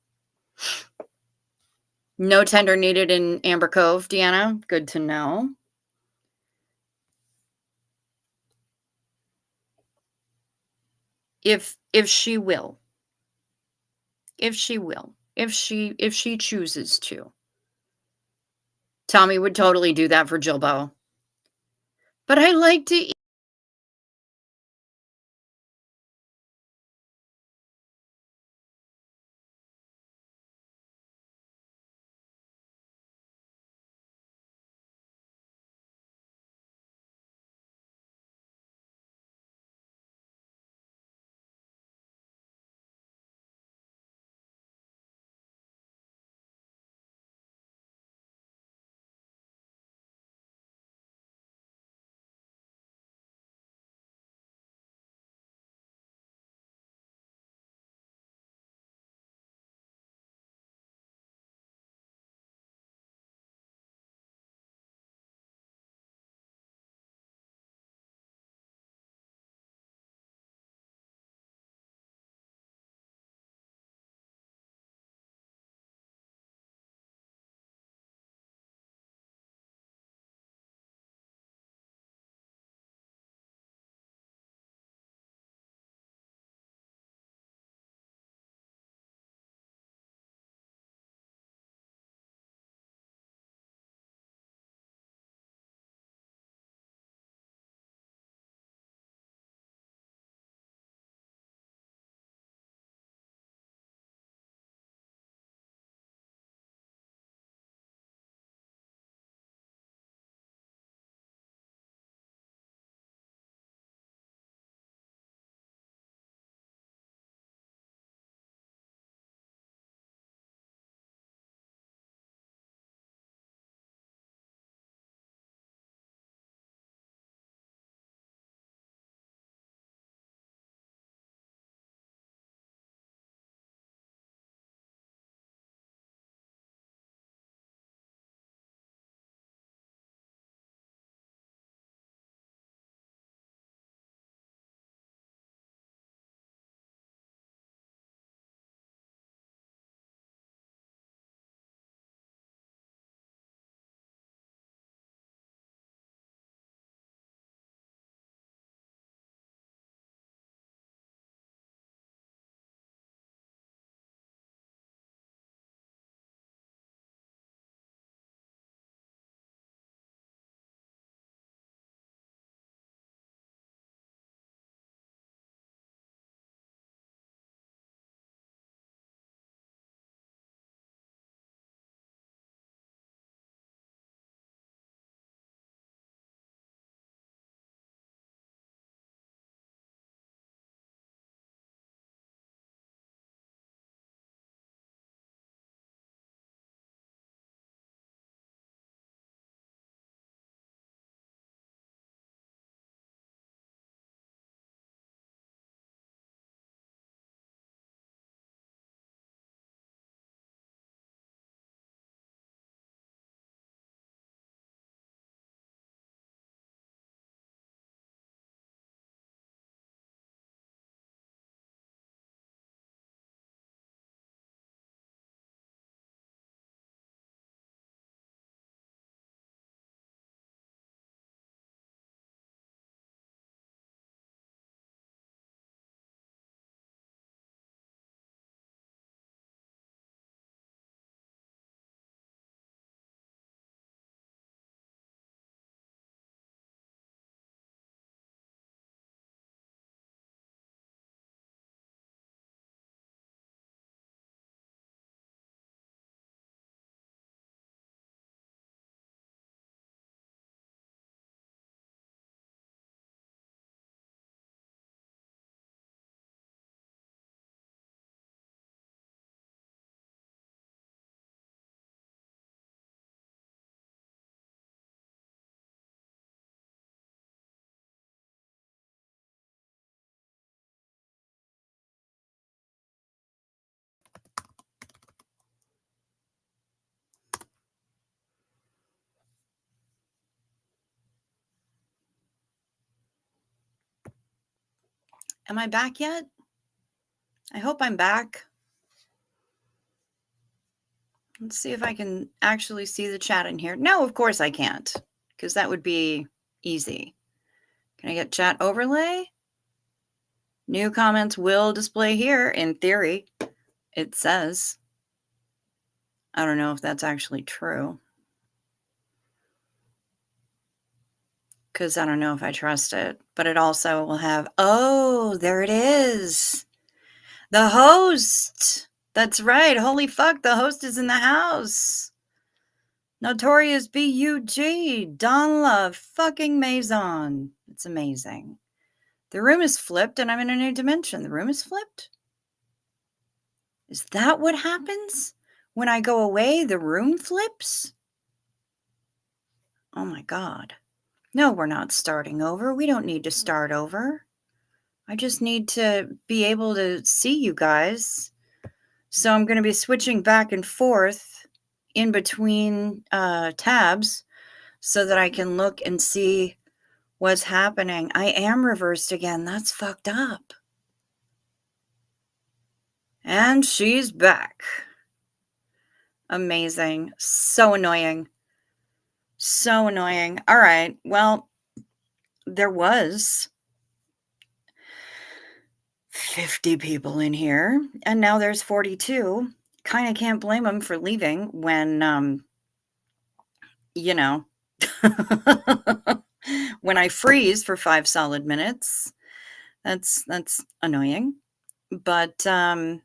No tender needed in Amber Cove, Deanna. Good to know. If she will. If she will. If she chooses to. Tommy would totally do that for Jilbo. But I like to Am I back yet? I hope I'm back. Let's see if I can actually see the chat in here. No, of course I can't, because that would be easy. Can I get chat overlay? New comments will display here, in theory, it says. I don't know if that's actually true, because I don't know if I trust it, but it also will have, oh, there it is. The host. That's right. Holy fuck, the host is in the house. Notorious B.U.G. Don Love fucking Maison. It's amazing. The room is flipped and I'm in a new dimension. The room is flipped? Is that what happens? When I go away, the room flips? Oh my God. No, we're not starting over. We don't need to start over. I just need to be able to see you guys. So I'm going to be switching back and forth in between tabs so that I can look and see what's happening. I am reversed again. That's fucked up. And she's back. Amazing. So annoying. So annoying. All right. Well, there was 50 people in here, and now there's 42. Kind of can't blame them for leaving when, you know, when I freeze for 5 solid minutes. That's annoying. But, oh,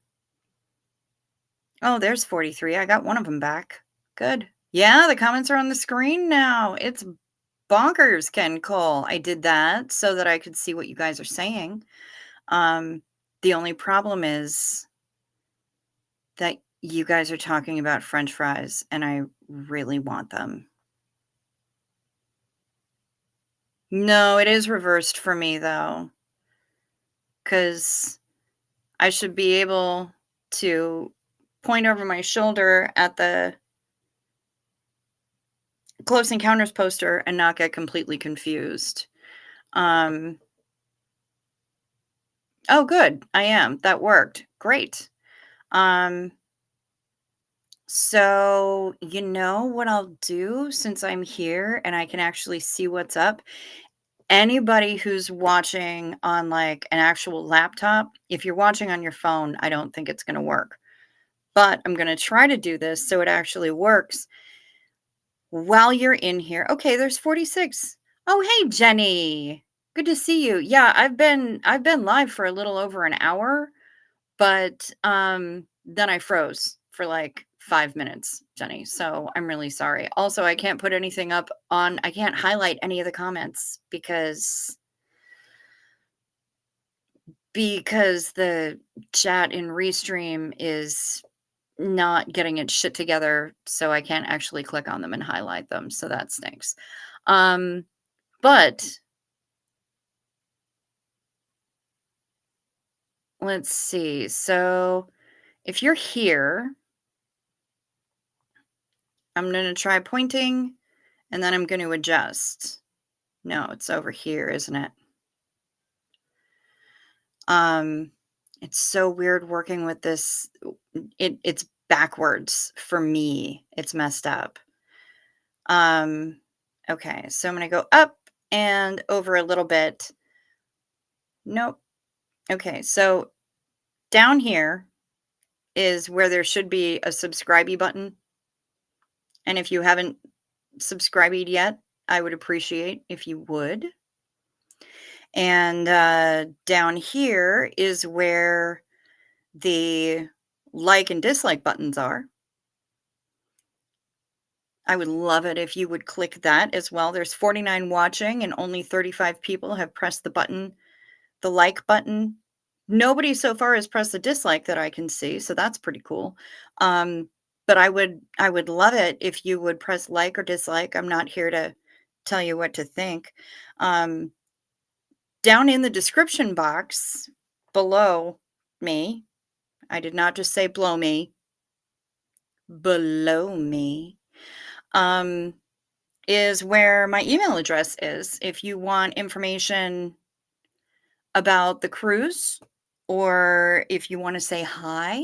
there's 43. I got one of them back. Good. Yeah, the comments are on the screen now. It's bonkers, Ken Cole. I did that so that I could see what you guys are saying. The only problem is that you guys are talking about French fries, and I really want them. No, it is reversed for me, though, because I should be able to point over my shoulder at the Close Encounters poster and not get completely confused. Oh, good. I am. That worked. Great. So you know what I'll do since I'm here and I can actually see what's up? Anybody who's watching on like an actual laptop, if you're watching on your phone, I don't think it's going to work. But I'm going to try to do this so it actually works while you're in here. Okay, there's 46. Oh, hey Jenny. Good to see you. Yeah, I've been live for a little over an hour, but then I froze for like 5 minutes, Jenny. So I'm really sorry. Also, I can't put anything up on I can't highlight any of the comments because the chat in Restream is not getting its shit together, so I can't actually click on them and highlight them, so that stinks. But let's see. So if you're here, I'm going to try pointing, and then I'm going to adjust. No, it's over here, isn't it? It's so weird working with this. It's backwards for me. It's messed up. Okay, so I'm going to go up and over a little bit. Nope. Okay, so down here is where there should be a subscribe button. And if you haven't subscribed yet, I would appreciate if you would. And down here is where the like and dislike buttons are. I would love it if you would click that as well. There's 49 watching and only 35 people have pressed the button, the like button. Nobody so far has pressed the dislike that I can see, so that's pretty cool. But I would love it if you would press like or dislike. I'm not here to tell you what to think. Down in the description box below me, I did not just say blow me, below me, is where my email address is. If you want information about the cruise, or if you want to say hi,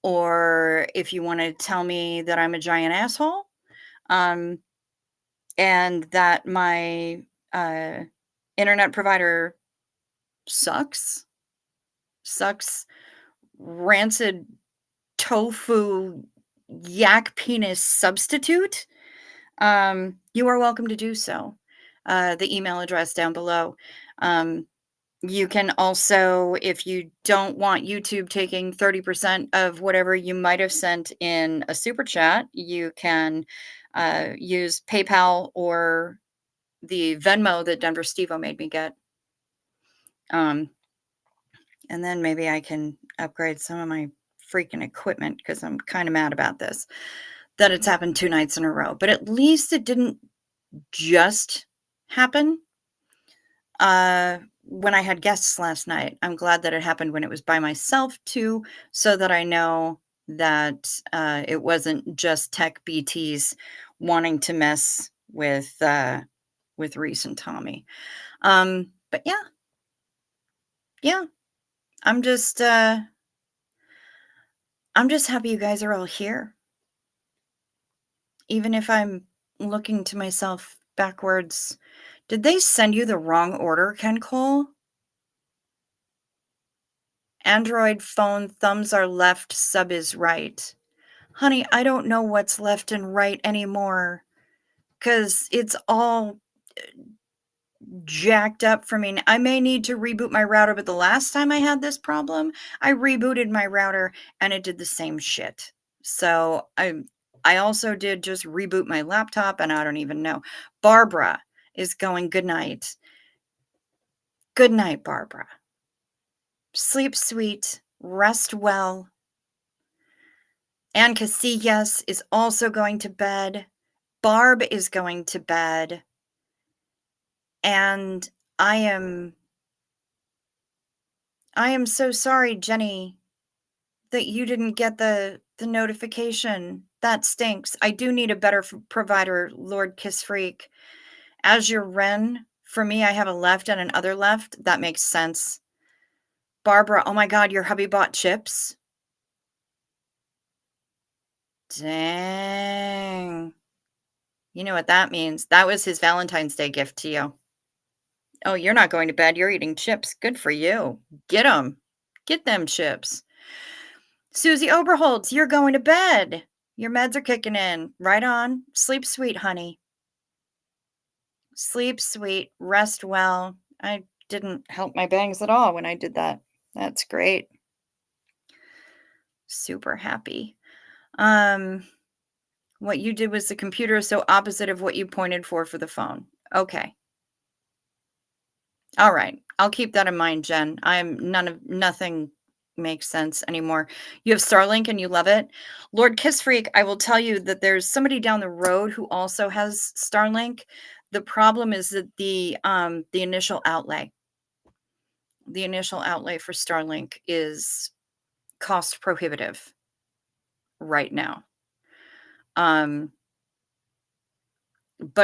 or if you want to tell me that I'm a giant asshole, um, and that my uh, internet provider sucks rancid tofu yak penis substitute, you are welcome to do so. The email address down below. Um, you can also, if you don't want YouTube taking 30% of whatever you might have sent in a super chat, you can use PayPal or the Venmo that Denver Stevo made me get. Um, and then maybe I can upgrade some of my freaking equipment because I'm kind of mad about this, that it's happened 2 nights in a row. But at least it didn't just happen when I had guests last night. I'm glad that it happened when it was by myself too, so that I know that it wasn't just tech BTs wanting to mess with Reese and Tommy. But yeah, I'm just uh, I'm just happy you guys are all here, even if I'm looking to myself backwards. Did they send you the wrong order, Ken Cole? Android phone, thumbs are left, sub is right. Honey, I don't know what's left and right anymore because it's all jacked up for me. I may need to reboot my router, but the last time I had this problem, I rebooted my router and it did the same shit. So I also did just reboot my laptop and I don't even know. Barbara is going good night. Good night, Barbara. Sleep sweet, rest well. Ann Casillas is also going to bed. Barb is going to bed. And I am so sorry, Jenny, that you didn't get the notification. That stinks. I do need a better provider, Lord Kiss Freak. As your Ren, for me, I have a left and an other left. That makes sense. Barbara, oh my God, your hubby bought chips? Dang. You know what that means. That was his Valentine's Day gift to you. Oh, you're not going to bed. You're eating chips. Good for you. Get them. Get them chips. Susie Oberholtz, you're going to bed. Your meds are kicking in. Right on. Sleep sweet, honey. Sleep sweet. Rest well. I didn't help my bangs at all when I did that. That's great. Super happy. What you did was the computer so opposite of what you pointed for the phone. Okay. All right. I'll keep that in mind, Jen. Nothing makes sense anymore. You have Starlink and you love it. Lord Kiss Freak, I will tell you that there's somebody down the road who also has Starlink. The problem is that the initial outlay for Starlink is cost prohibitive right now. But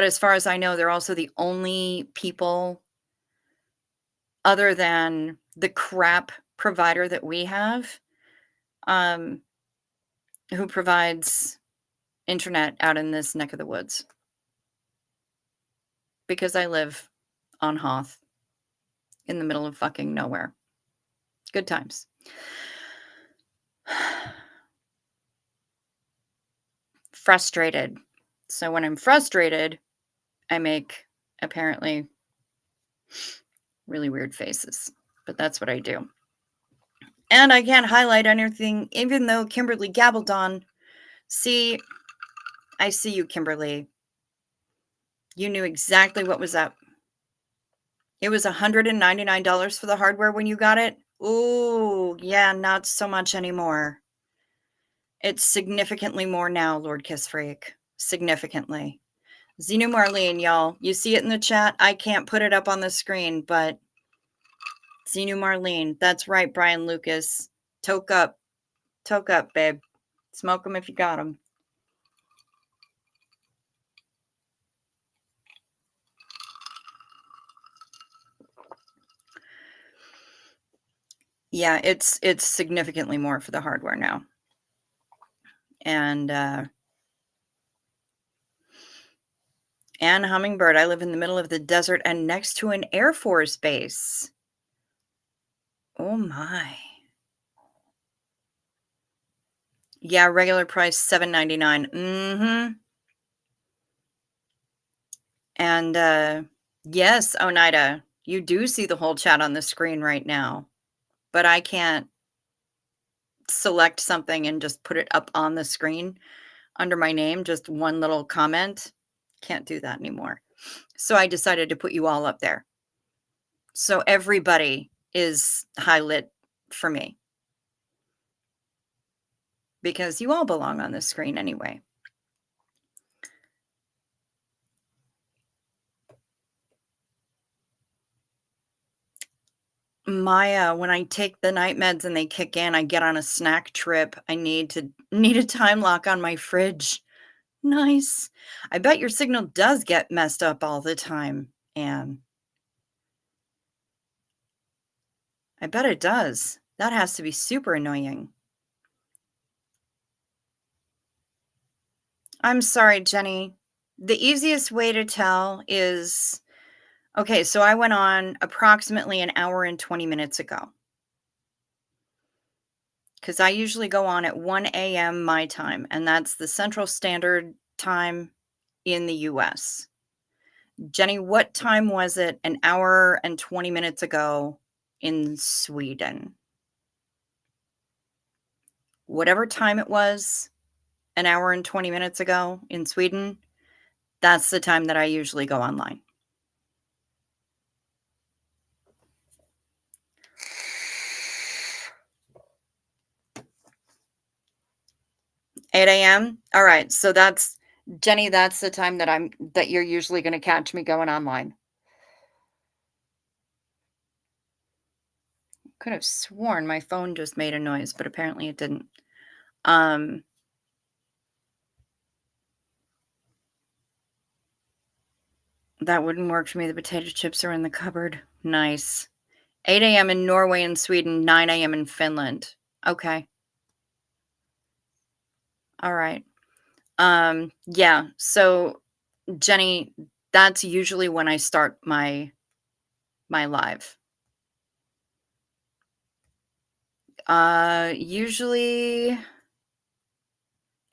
as far as I know, they're also the only people other than the crap provider that we have, who provides internet out in this neck of the woods. Because I live on Hoth in the middle of fucking nowhere. Good times. Frustrated. So when I'm frustrated, I make apparently really weird faces. But that's what I do. And I can't highlight anything, even though Kimberly gabbled on. See, I see you, Kimberly. You knew exactly what was up. It was $199 for the hardware when you got it. Ooh, yeah, not so much anymore. It's significantly more now, Lord Kiss Freak. Significantly. Xenu Marlene, y'all. You see it in the chat. I can't put it up on the screen, but Xenu Marlene. That's right, Brian Lucas. Toke up. Toke up, babe. Smoke them if you got them. Yeah, it's significantly more for the hardware now. And, and Hummingbird, I live in the middle of the desert and next to an Air Force base. Oh my. Yeah, regular price $7.99. Mhm. And, yes, Oneida, you do see the whole chat on the screen right now, but I can't select something and just put it up on the screen under my name, just one little comment. Can't do that anymore. So I decided to put you all up there. So everybody is highlit for me because you all belong on this screen anyway. My, when I take the night meds and they kick in, I get on a snack trip. I need a time lock on my fridge. Nice. I bet your signal does get messed up all the time, Anne. I bet it does. That has to be super annoying. I'm sorry, Jenny. The easiest way to tell is okay, so I went on approximately an hour and 20 minutes ago because I usually go on at 1 a.m. my time, and that's the Central Standard Time in the US. Jenny, what time was it an hour and 20 minutes ago in Sweden? Whatever time it was an hour and 20 minutes ago in Sweden, that's the time that I usually go online. 8 a.m.? All right, so that's Jenny, that's the time that you're usually gonna catch me going online. Could have sworn my phone just made a noise, but apparently it didn't. Um, that wouldn't work for me. The potato chips are in the cupboard. Nice. 8 a.m. in Norway and Sweden, 9 a.m. in Finland. Okay. All right. Yeah. So Jenny, that's usually when I start my live. Usually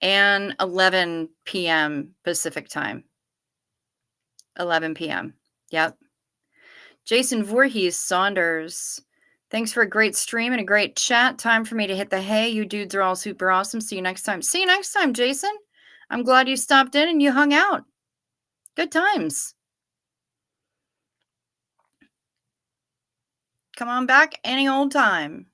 and 11 p.m. Pacific time. 11 p.m. Yep. Jason Voorhees Saunders. Thanks for a great stream and a great chat. Time for me to hit the hay. You dudes are all super awesome. See you next time. See you next time, Jason. I'm glad you stopped in and you hung out. Good times. Come on back any old time.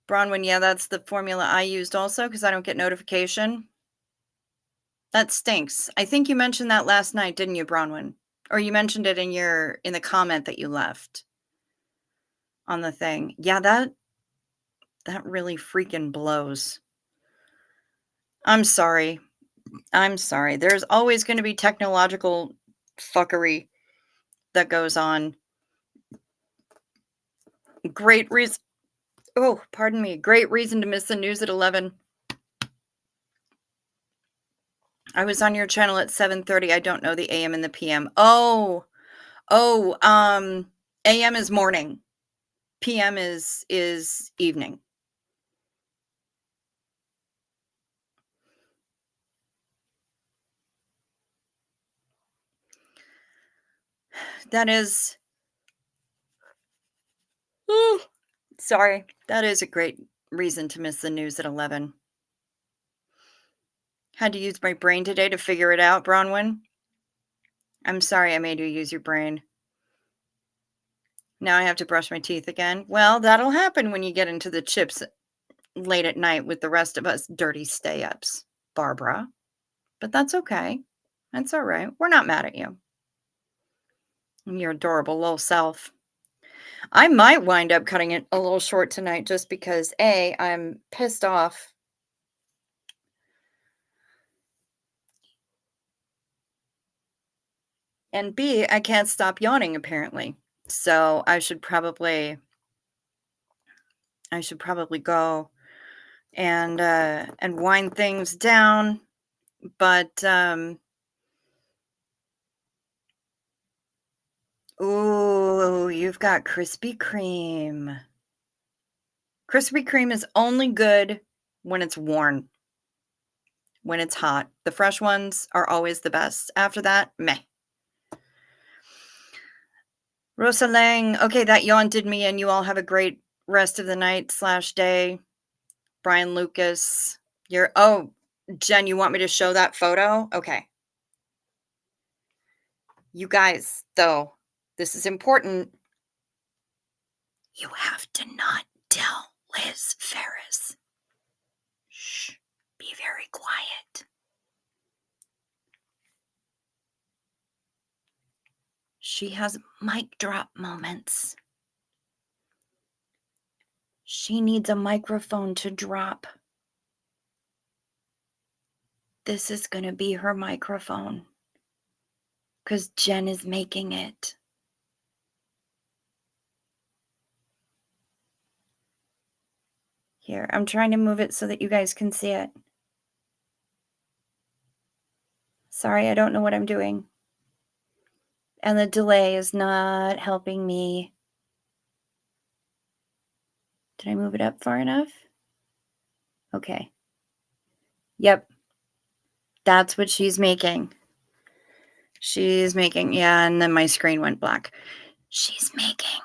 Bronwyn, yeah, that's the formula I used also because I don't get notification. That stinks. I think you mentioned that last night, didn't you, Bronwyn? Or you mentioned it in the comment that you left on the thing. Yeah, that really freaking blows. I'm sorry. I'm sorry. There's always going to be technological fuckery that goes on. Great reason. Oh, pardon me. Great reason to miss the news at 11. I was on your channel at 7:30. I don't know the AM and the PM. Oh, AM is morning. PM is evening. That is ooh, sorry. That is a great reason to miss the news at 11. Had to use my brain today to figure it out, Bronwyn. I'm sorry I made you use your brain. Now I have to brush my teeth again. Well, that'll happen when you get into the chips late at night with the rest of us dirty stay-ups, Barbara. But that's okay. That's all right. We're not mad at you. And your adorable little self. I might wind up cutting it a little short tonight just because A, I'm pissed off. And B, I can't stop yawning apparently. So I should probably go and wind things down. But ooh, you've got Krispy Kreme. Krispy Kreme is only good when it's worn, when it's hot. The fresh ones are always the best. After that, meh. Rosa Lang, okay, that yawn did me in. You all have a great rest of the night slash day. Brian Lucas, oh, Jen, you want me to show that photo? Okay. You guys, though, this is important. You have to not tell Liz Ferris. Shh, be very quiet. She has mic drop moments. She needs a microphone to drop. This is going to be her microphone because Jen is making it. Here, I'm trying to move it so that you guys can see it. Sorry, I don't know what I'm doing. And the delay is not helping me. Did I move it up far enough? Okay. Yep. That's what she's making. Yeah, and then my screen went black. She's making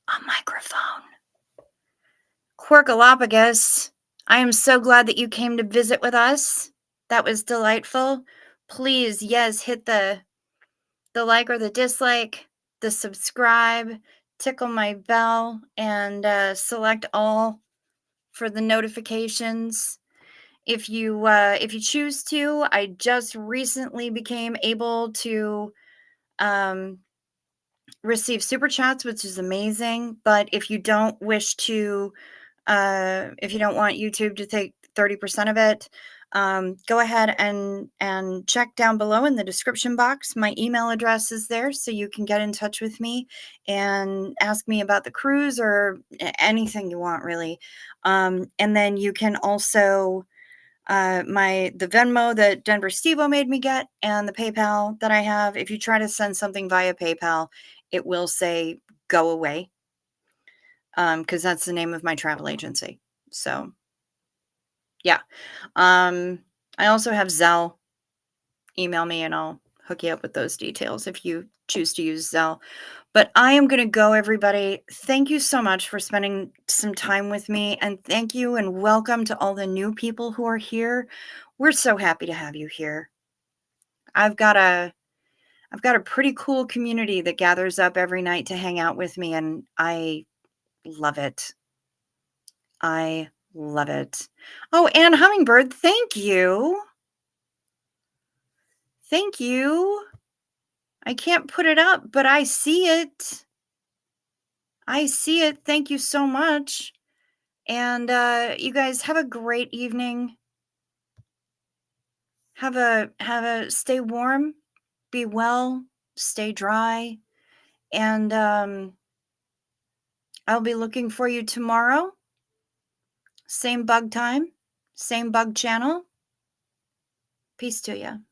a microphone. Quirkalopagus, I am so glad that you came to visit with us. That was delightful. Please, yes, hit the like or the dislike, the subscribe, tickle my bell, and select all for the notifications. If you choose to, I just recently became able to receive super chats, which is amazing. But if you don't wish to, if you don't want YouTube to take 30% of it, go ahead and check down below in the description box. My email address is there, so you can get in touch with me and ask me about the cruise or anything you want, really. And then you can also the Venmo that Denver Stevo made me get, and the PayPal that I have. If you try to send something via PayPal, it will say go away, because that's the name of my travel agency. So yeah. I also have Zelle. Email me and I'll hook you up with those details if you choose to use Zelle. But I am going to go, everybody. Thank you so much for spending some time with me, and thank you and welcome to all the new people who are here. We're so happy to have you here. I've got a pretty cool community that gathers up every night to hang out with me, and I love it. I love it. Oh, and Hummingbird, thank you. Thank you. I can't put it up, but I see it. I see it. Thank you so much. And you guys have a great evening. Have a stay warm, be well, stay dry, and I'll be looking for you tomorrow. Same bug time, same bug channel. Peace to you.